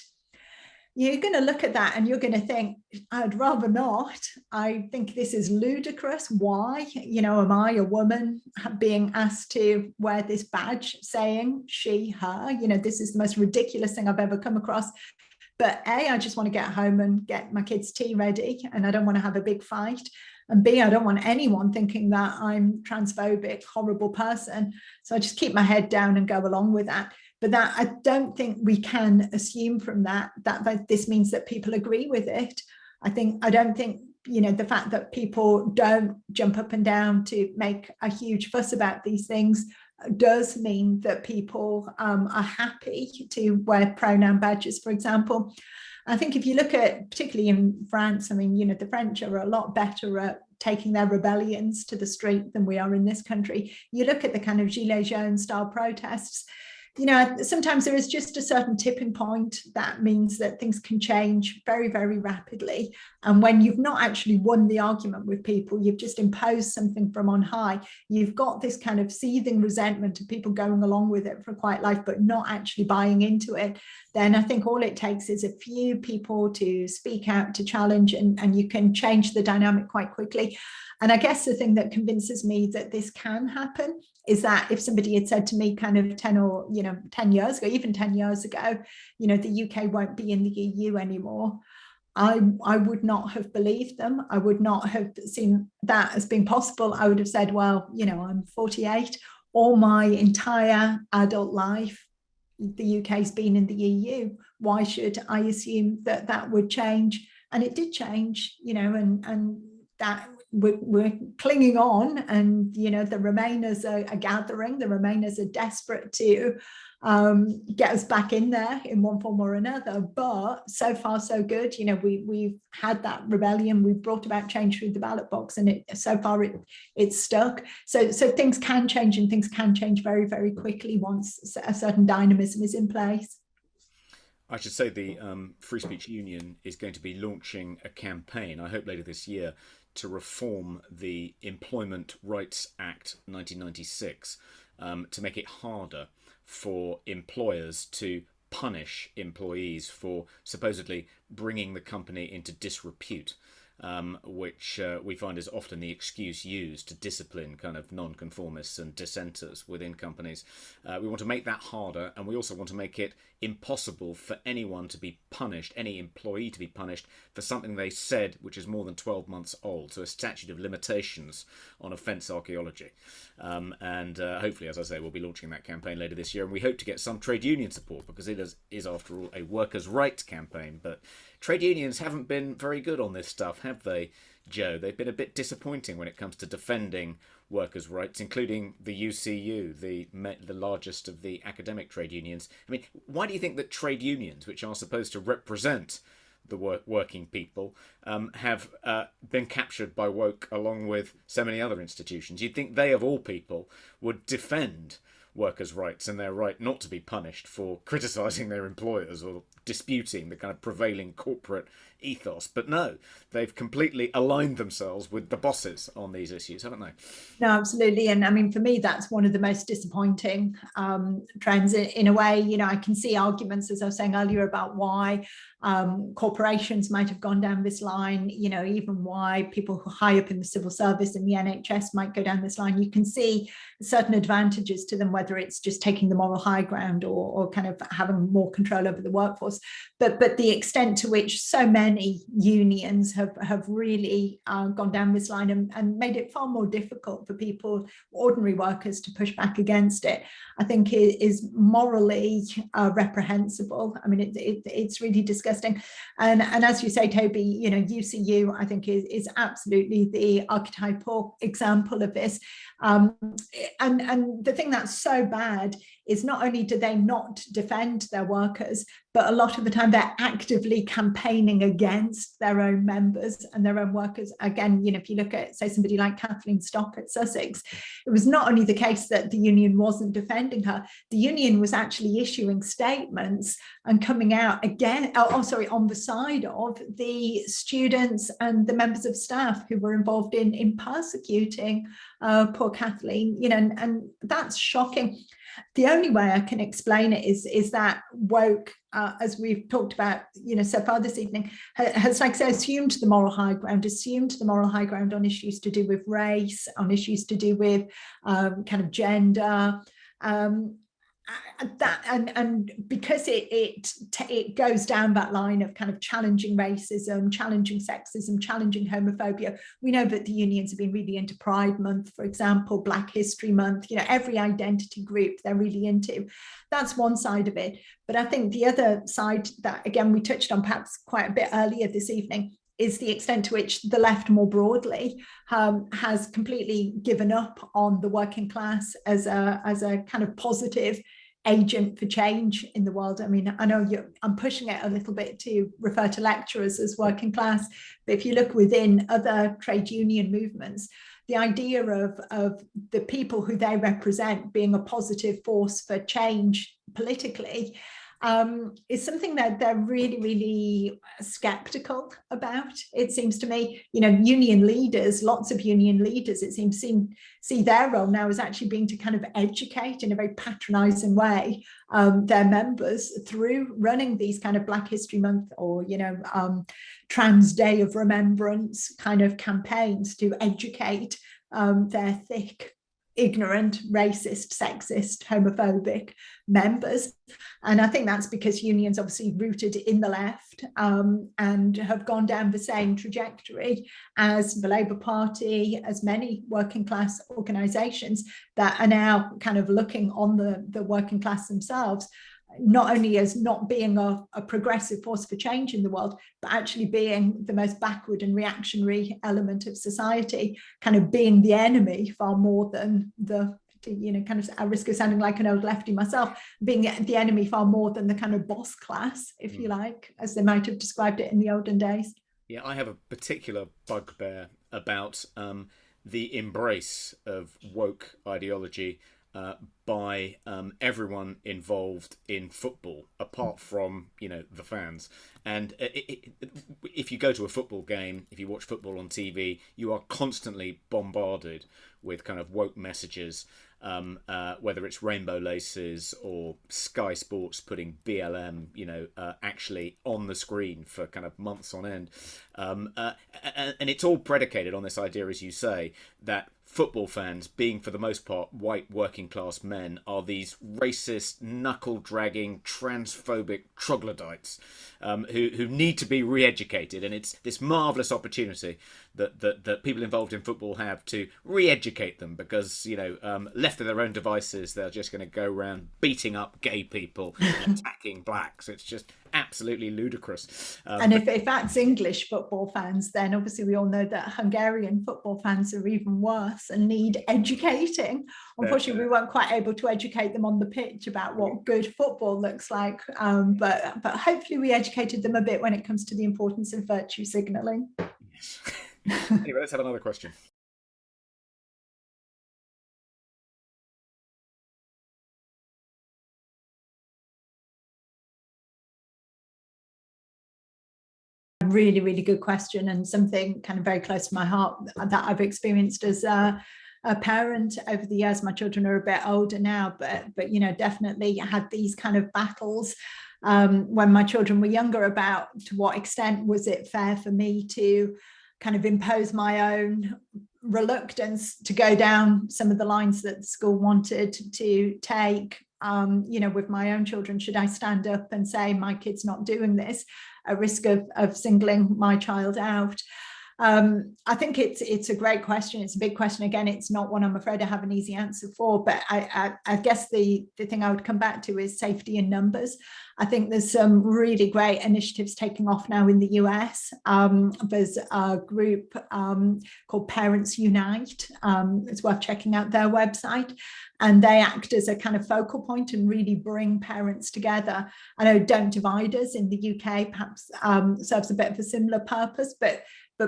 You're going to look at that and you're going to think, I'd rather not. I think this is ludicrous. Why? You know, am I a woman being asked to wear this badge saying she, her? You know, this is the most ridiculous thing I've ever come across. But A, I just want to get home and get my kids' tea ready, and I don't want to have a big fight. And B, I don't want anyone thinking that I'm transphobic, horrible person. So I just keep my head down and go along with that. But that, I don't think we can assume from that this means that people agree with it. I don't think, you know, the fact that people don't jump up and down to make a huge fuss about these things does mean that people are happy to wear pronoun badges, for example. I think if you look at, particularly in France, I mean, you know, the French are a lot better at taking their rebellions to the street than we are in this country. You look at the kind of Gilets jaunes style protests, you know, sometimes there is just a certain tipping point that means that things can change very, very rapidly. And when you've not actually won the argument with people, you've just imposed something from on high, you've got this kind of seething resentment of people going along with it for a quiet life, but not actually buying into it. Then I think all it takes is a few people to speak out, to challenge, and you can change the dynamic quite quickly. And I guess the thing that convinces me that this can happen is that if somebody had said to me kind of 10 or, you know, 10 years ago, even 10 years ago, you know, the UK won't be in the EU anymore, I would not have believed them. I would not have seen that as being possible. I would have said, well, you know, I'm 48, all my entire adult life, the UK's been in the EU. Why should I assume that that would change? And it did change, you know, and that we're clinging on, and you know the Remainers are gathering. The Remainers are desperate to get us back in there in one form or another. But so far so good. You know, we've had that rebellion. We've brought about change through the ballot box, and so far it's stuck. So things can change, and things can change very, very quickly once a certain dynamism is in place. I should say the Free Speech Union is going to be launching a campaign, I hope later this year, to reform the Employment Rights Act 1996 to make it harder for employers to punish employees for supposedly bringing the company into disrepute, which we find is often the excuse used to discipline kind of non-conformists and dissenters within companies. We want to make that harder, and we also want to make it impossible for anyone to be punished, any employee to be punished for something they said which is more than 12 months old, so a statute of limitations on offence archaeology. And hopefully, as I say, we'll be launching that campaign later this year, and we hope to get some trade union support, because it is after all, a workers' rights campaign. But trade unions haven't been very good on this stuff, have they, Joe? They've been a bit disappointing when it comes to defending workers' rights, including the UCU, the largest of the academic trade unions. I mean, why do you think that trade unions, which are supposed to represent the working people, have been captured by woke along with so many other institutions? You'd think they, of all people, would defend workers' rights and their right not to be punished for criticising their employers or disputing the kind of prevailing corporate ethos. But no, they've completely aligned themselves with the bosses on these issues, haven't they? No, absolutely. And I mean, for me, that's one of the most disappointing trends in a way. You know, I can see arguments, as I was saying earlier, about why corporations might have gone down this line, you know, even why people who are high up in the civil service and the NHS might go down this line. You can see certain advantages to them, whether it's just taking the moral high ground or kind of having more control over the workforce. But the extent to which so many unions have really gone down this line and made it far more difficult for people, ordinary workers, to push back against it, I think it is morally reprehensible. I mean, it's really disgusting. And as you say, Toby, you know, UCU, I think is absolutely the archetypal example of this. And the thing that's so bad is not only do they not defend their workers, but a lot of the time they're actively campaigning against their own members and their own workers. Again, you know, if you look at, say, somebody like Kathleen Stock at Sussex, it was not only the case that the union wasn't defending her, the union was actually issuing statements and coming out again, on the side of the students and the members of staff who were involved in persecuting poor Kathleen, you know, and that's shocking. The only way I can explain it is that woke, as we've talked about, you know, so far this evening, has, like I say, assumed the moral high ground on issues to do with race, on issues to do with kind of gender, and because it goes down that line of kind of challenging racism, challenging sexism, challenging homophobia. We know that the unions have been really into Pride Month, for example, Black History Month, you know, every identity group they're really into. That's one side of it. But I think the other side that, again, we touched on perhaps quite a bit earlier this evening, is the extent to which the left more broadly has completely given up on the working class as a kind of positive agent for change in the world. I mean, I know I'm pushing it a little bit to refer to lecturers as working class, but if you look within other trade union movements, the idea of the people who they represent being a positive force for change politically is something that they're really, really skeptical about. It seems to me, you know, union leaders, lots of union leaders, it seems, see their role now as actually being to kind of educate in a very patronizing way their members through running these kind of Black History Month or, you know, Trans Day of Remembrance kind of campaigns to educate their thick, ignorant, racist, sexist, homophobic members. And I think that's because unions obviously rooted in the left and have gone down the same trajectory as the Labour Party, as many working class organisations that are now kind of looking on the working class themselves, not only as not being a progressive force for change in the world, but actually being the most backward and reactionary element of society, kind of being the enemy far more than the, you know, kind of, at risk of sounding like an old lefty myself, being the enemy far more than the kind of boss class, if you like, as they might have described it in the olden days. Yeah, I have a particular bugbear about the embrace of woke ideology by everyone involved in football, apart from, you know, the fans. And if you go to a football game, if you watch football on TV, you are constantly bombarded with kind of woke messages whether it's rainbow laces or Sky Sports putting BLM, actually on the screen for kind of months on end. And it's all predicated on this idea, as you say, that football fans, being for the most part white working class men, are these racist, knuckle dragging, transphobic troglodytes who need to be re-educated. And it's this marvellous opportunity that people involved in football have to re-educate them, because left to their own devices, they're just going to go around beating up gay people and attacking blacks. It's just absolutely ludicrous. And if that's English football fans, then obviously we all know that Hungarian football fans are even worse and need educating. Unfortunately, we weren't quite able to educate them on the pitch about what good football looks like, but hopefully we educated them a bit when it comes to the importance of virtue signalling. Yes. Anyway, let's have another question. Really, really good question, and something kind of very close to my heart that I've experienced as a parent over the years. My children are a bit older now, but definitely had these kind of battles when my children were younger about to what extent was it fair for me to kind of impose my own reluctance to go down some of the lines that the school wanted to take. With my own children, should I stand up and say my kid's not doing this at risk of singling my child out? I think it's a great question. It's a big question. Again, it's not one I'm afraid I have an easy answer for, but I guess the thing I would come back to is safety in numbers. I think there's some really great initiatives taking off now in the US. There's a group called Parents Unite. It's worth checking out their website. And they act as a kind of focal point and really bring parents together. I know Don't Divide Us in the UK perhaps serves a bit of a similar purpose, but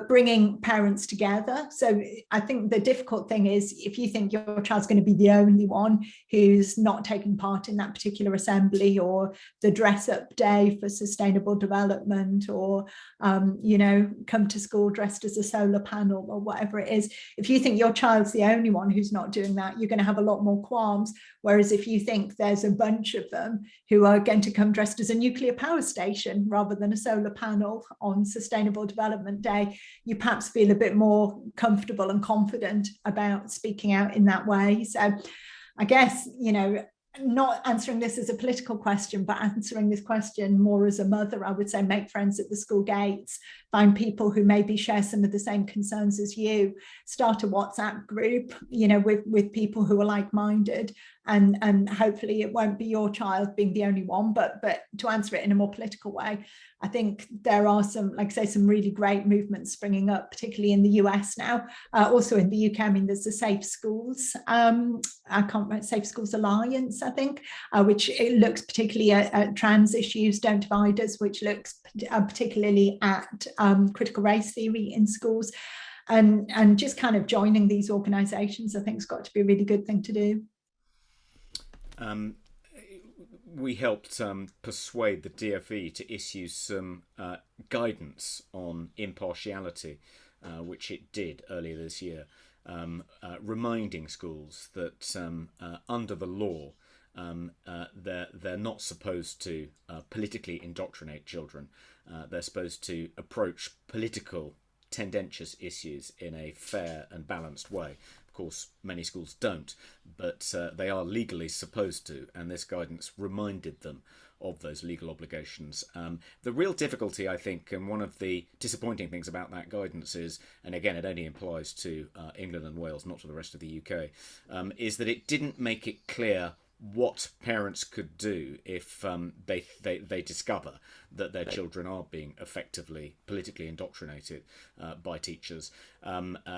bringing parents together. So I think the difficult thing is if you think your child's going to be the only one who's not taking part in that particular assembly, or the dress up day for sustainable development, or, come to school dressed as a solar panel or whatever it is. If you think your child's the only one who's not doing that, you're going to have a lot more qualms. Whereas if you think there's a bunch of them who are going to come dressed as a nuclear power station rather than a solar panel on Sustainable Development Day, you perhaps feel a bit more comfortable and confident about speaking out in that way. So I guess, not answering this as a political question, but answering this question more as a mother, I would say make friends at the school gates, find people who maybe share some of the same concerns as you, start a WhatsApp group, with people who are like-minded, and hopefully it won't be your child being the only one. But to answer it in a more political way, I think there are some, like I say, some really great movements springing up, particularly in the US now. Also in the UK, I mean, there's the Safe Schools, Safe Schools Alliance, I think, which it looks particularly at trans issues. Don't Divide Us, which looks particularly at critical race theory in schools. And just kind of joining these organisations, I think, has got to be a really good thing to do. We helped persuade the DfE to issue some guidance on impartiality, which it did earlier this year, reminding schools that under the law, they're not supposed to politically indoctrinate children. They're supposed to approach political tendentious issues in a fair and balanced way. Of course, many schools don't, but they are legally supposed to, and this guidance reminded them of those legal obligations. The real difficulty, I think, and one of the disappointing things about that guidance is, and again, it only applies to England and Wales, not to the rest of the UK, is that it didn't make it clear what parents could do if they discover that their children are being effectively politically indoctrinated by teachers.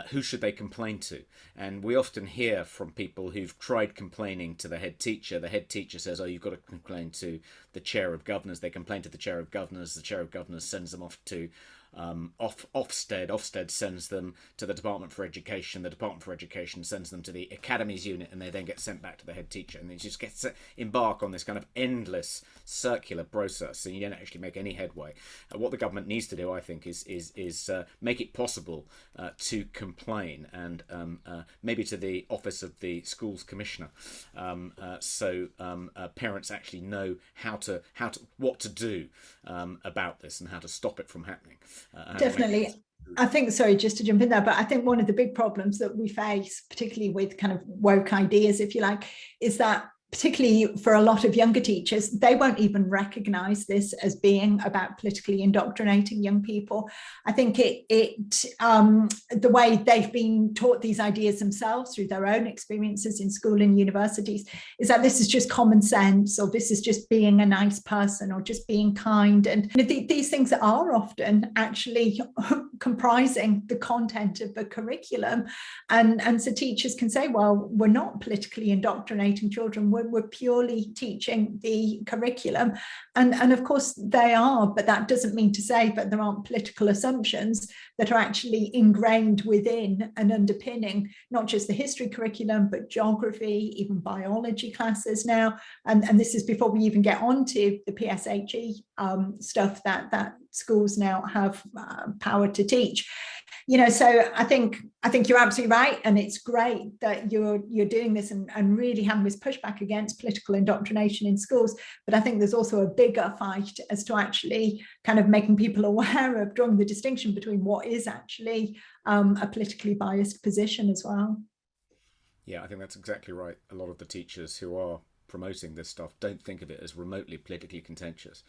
Who should they complain to? And we often hear from people who've tried complaining to the head teacher. The head teacher says, oh, you've got to complain to the chair of governors. They complain to the chair of governors. The chair of governors sends them off to Ofsted sends them to the Department for Education. The Department for Education sends them to the Academies unit, and they then get sent back to the head teacher. And they just get to embark on this kind of endless circular process, and you don't actually make any headway. What the government needs to do, I think, is make it possible to complain, and maybe to the office of the schools commissioner, so parents actually know what to do about this and how to stop it from happening. Definitely. I think, sorry, just to jump in there, but I think one of the big problems that we face, particularly with kind of woke ideas, if you like, is that particularly for a lot of younger teachers, they won't even recognize this as being about politically indoctrinating young people. I think the way they've been taught these ideas themselves through their own experiences in school and universities is that this is just common sense, or this is just being a nice person, or just being kind. And these things are often actually comprising the content of the curriculum. And so teachers can say, well, we're not politically indoctrinating children, we're purely teaching the curriculum. And of course they are, but that doesn't mean to say that there aren't political assumptions that are actually ingrained within and underpinning not just the history curriculum, but geography, even biology classes now. And this is before we even get onto the PSHE stuff that schools now have power to teach. So I think you're absolutely right, and it's great that you're doing this and really having this pushback against political indoctrination in schools. But I think there's also a bigger fight as to actually kind of making people aware of drawing the distinction between what is actually a politically biased position as well. Yeah, I think that's exactly right. A lot of the teachers who are promoting this stuff don't think of it as remotely politically contentious.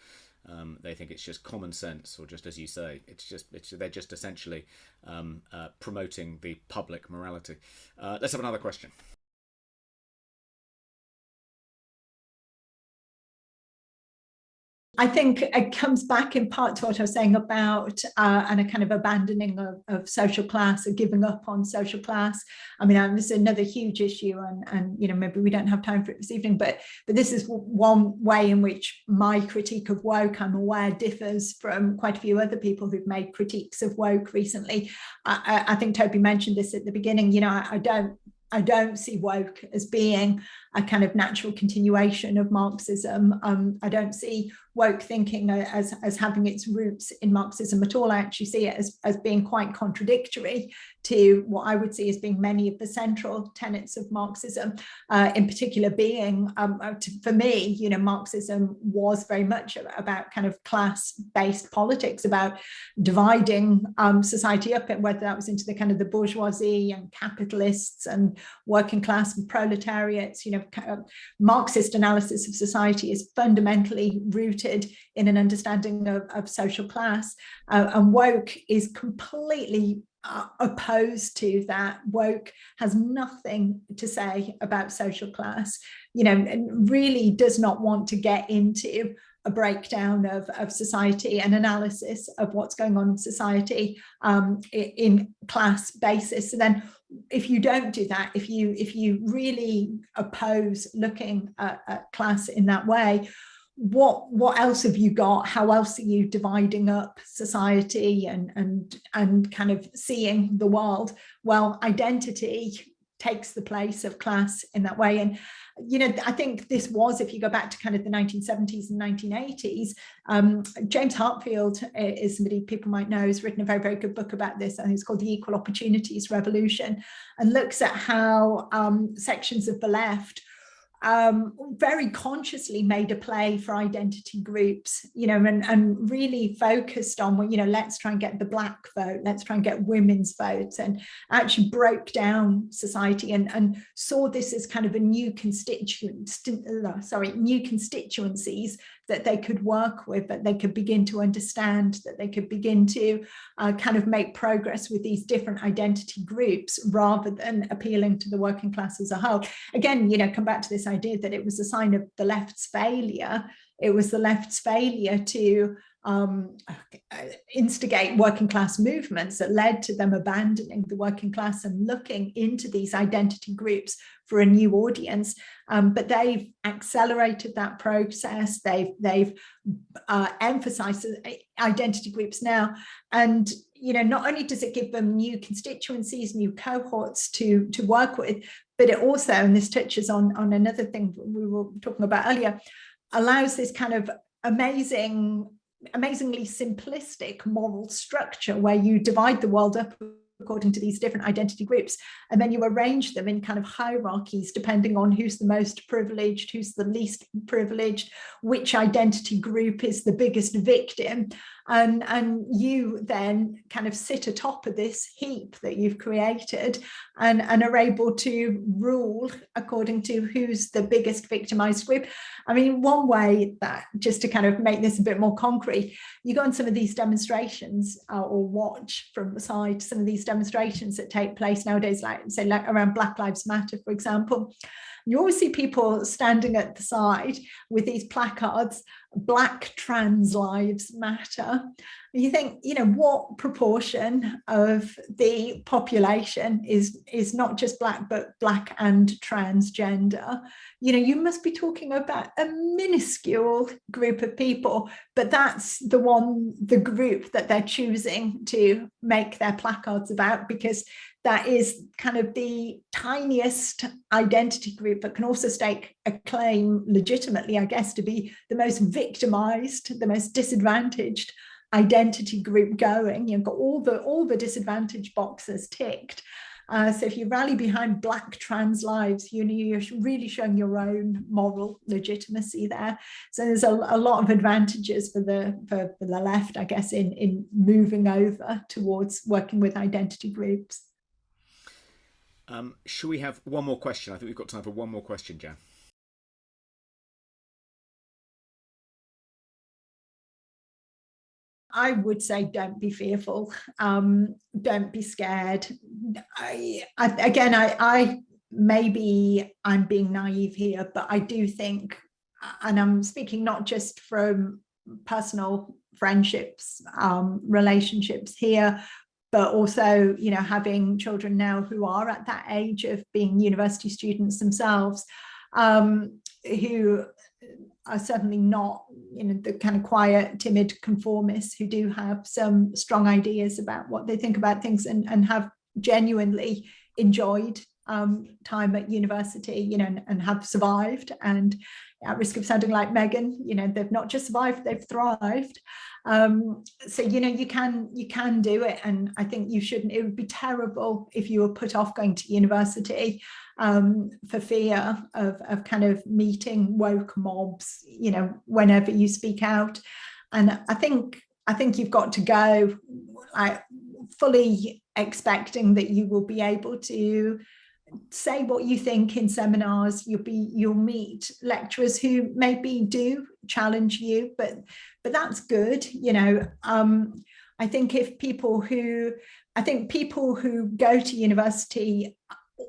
They think it's just common sense, or just as you say, they're just essentially promoting the public morality. Let's have another question. I think it comes back in part to what I was saying about and a kind of abandoning of social class, or giving up on social class. I mean, this is another huge issue, and maybe we don't have time for it this evening, but this is one way in which my critique of woke, I'm aware, differs from quite a few other people who've made critiques of woke recently. I think Toby mentioned this at the beginning. I don't see woke as being a kind of natural continuation of Marxism. I don't see woke thinking as having its roots in Marxism at all. I actually see it as being quite contradictory to what I would see as being many of the central tenets of Marxism, in particular being, for me, Marxism was very much about kind of class-based politics, about dividing society up, whether that was into the kind of the bourgeoisie and capitalists and working class and proletariats. Marxist analysis of society is fundamentally rooted in an understanding of social class, and woke is completely opposed to that. Woke has nothing to say about social class, and really does not want to get into a breakdown of society, an analysis of what's going on in society in class basis. So then if you don't do that, if you really oppose looking at class in that way, what else have you got? How else are you dividing up society and kind of seeing the world? Well, identity takes the place of class in that way. And I think this was, if you go back to kind of the 1970s and 1980s, James Hartfield is somebody people might know, has written a very, very good book about this. I think it's called The Equal Opportunities Revolution, and looks at how sections of the left very consciously made a play for identity groups, and really focused on, let's try and get the black vote, let's try and get women's votes, and actually broke down society and saw this as kind of a new constituencies that they could work with, that they could begin to understand, that they could begin to kind of make progress with these different identity groups, rather than appealing to the working class as a whole. Again, come back to this idea that it was a sign of the left's failure it was the left's failure to instigate working class movements that led to them abandoning the working class and looking into these identity groups for a new audience. But they've accelerated that process. They've emphasized identity groups now. And not only does it give them new constituencies, new cohorts to work with, but it also, and this touches on another thing we were talking about earlier, allows this kind of amazingly simplistic moral structure where you divide the world up according to these different identity groups, and then you arrange them in kind of hierarchies depending on who's the most privileged, who's the least privileged, which identity group is the biggest victim, and you then kind of sit atop of this heap that you've created and are able to rule according to who's the biggest victimized group. I mean, one way that, just to kind of make this a bit more concrete, you go on some of these demonstrations or watch from the side some of these demonstrations that take place nowadays, like around Black Lives Matter, for example. You always see people standing at the side with these placards, Black trans lives matter. And you think, what proportion of the population is not just Black, but Black and transgender? You must be talking about a minuscule group of people, but that's the group that they're choosing to make their placards about, because that is kind of the tiniest identity group that can also stake a claim legitimately, I guess, to be the most victimized, the most disadvantaged identity group going. You've got all the disadvantaged boxes ticked. So if you rally behind Black trans lives, you're really showing your own moral legitimacy there. So there's a lot of advantages for the left, I guess, in moving over towards working with identity groups. Should we have one more question? I think we've got time for one more question, Jan. I would say don't be fearful. Don't be scared. Maybe I'm being naive here, but I do think, and I'm speaking not just from personal friendships, relationships here, but also, having children now who are at that age of being university students themselves, who are certainly not, the kind of quiet, timid conformists who do have some strong ideas about what they think about things and have genuinely enjoyed time at university, and have survived. And at risk of sounding like Megan, they've not just survived, they've thrived. So, you can do it. And I think you shouldn't, it would be terrible if you were put off going to university for fear of kind of meeting woke mobs, whenever you speak out. And I think you've got to go fully expecting that you will be able to say what you think in seminars. You'll meet lecturers who maybe do challenge you, but that's good. I think people who go to university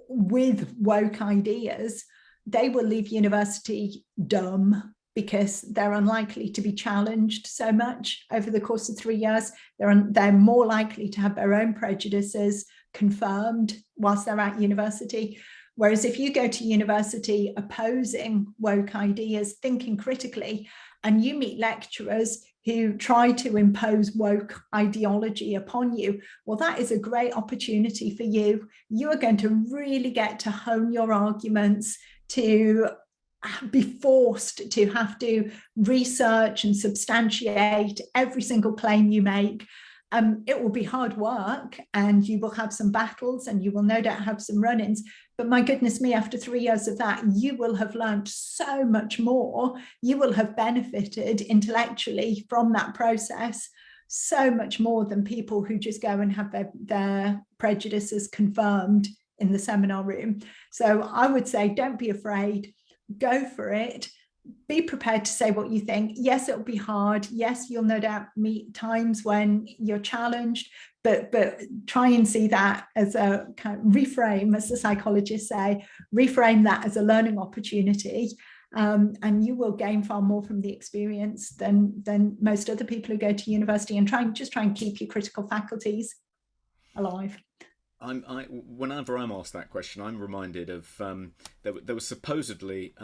with woke ideas, they will leave university dumb, because they're unlikely to be challenged so much over the course of 3 years. They're more likely to have their own prejudices confirmed whilst they're at university. Whereas if you go to university opposing woke ideas, thinking critically, and you meet lecturers who try to impose woke ideology upon you, well, that is a great opportunity for you. You are going to really get to hone your arguments, to be forced to have to research and substantiate every single claim you make. It will be hard work, and you will have some battles, and you will no doubt have some run-ins. But my goodness me, after 3 years of that, you will have learned so much more. You will have benefited intellectually from that process so much more than people who just go and have their prejudices confirmed in the seminar room. So I would say, don't be afraid. Go for it. Be prepared to say what you think. Yes, it'll be hard. Yes, you'll no doubt meet times when you're challenged, but try and see that as a kind of reframe, as the psychologists say, reframe that as a learning opportunity, and you will gain far more from the experience than most other people who go to university, and try and keep your critical faculties alive. Whenever I'm asked that question, I'm reminded of there was supposedly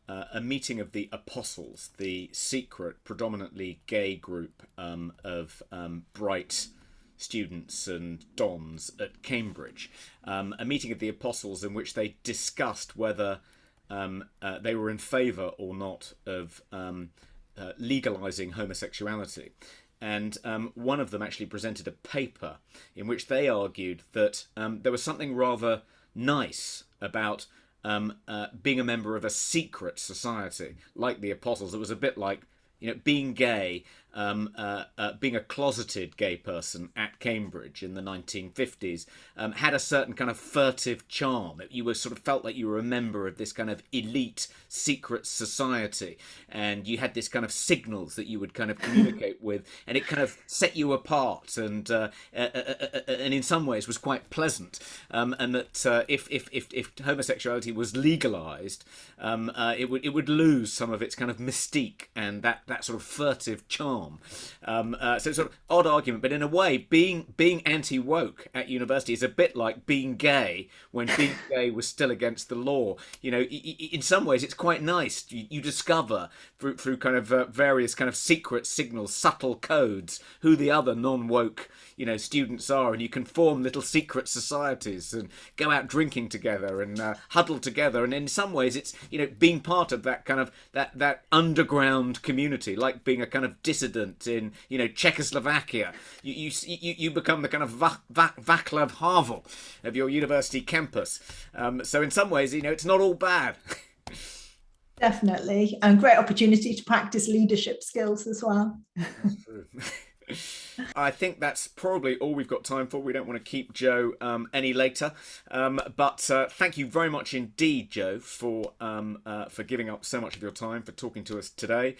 a meeting of the Apostles, the secret, predominantly gay group of bright students and dons at Cambridge, a meeting of the Apostles in which they discussed whether they were in favour or not of legalising homosexuality. And one of them actually presented a paper in which they argued that there was something rather nice about being a member of a secret society like the Apostles. It was a bit like, being gay, being a closeted gay person at Cambridge in the 1950s had a certain kind of furtive charm. You were sort of felt like you were a member of this kind of elite secret society, and you had this kind of signals that you would kind of communicate with, and it kind of set you apart, and in some ways was quite pleasant. And that if homosexuality was legalised, it would lose some of its kind of mystique and that sort of furtive charm. So it's sort of odd argument, but in a way, being anti-woke at university is a bit like being gay when being gay was still against the law. In some ways, it's quite nice. You discover through kind of various kind of secret signals, subtle codes, who the other non-woke students are, and you can form little secret societies and go out drinking together and huddle together. And in some ways, it's being part of that kind of that underground community, like being a kind of dissident in Czechoslovakia. You become the kind of Václav Havel of your university campus. So in some ways, it's not all bad. Definitely, and great opportunity to practice leadership skills as well. That's true. I think that's probably all we've got time for. We don't want to keep Jo any later, but thank you very much indeed, Jo, for giving up so much of your time, for talking to us today.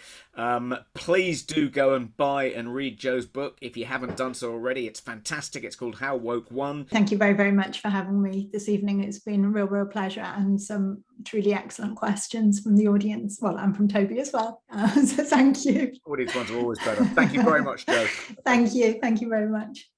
Please do go and buy and read Jo's book if you haven't done so already. It's fantastic. It's called How Woke Won. Thank you very, very much for having me this evening. It's been a real pleasure, and some truly excellent questions from the audience, and from Toby as well. So thank you. Audience ones are always better. Thank you very much, Jo. Thank you very much.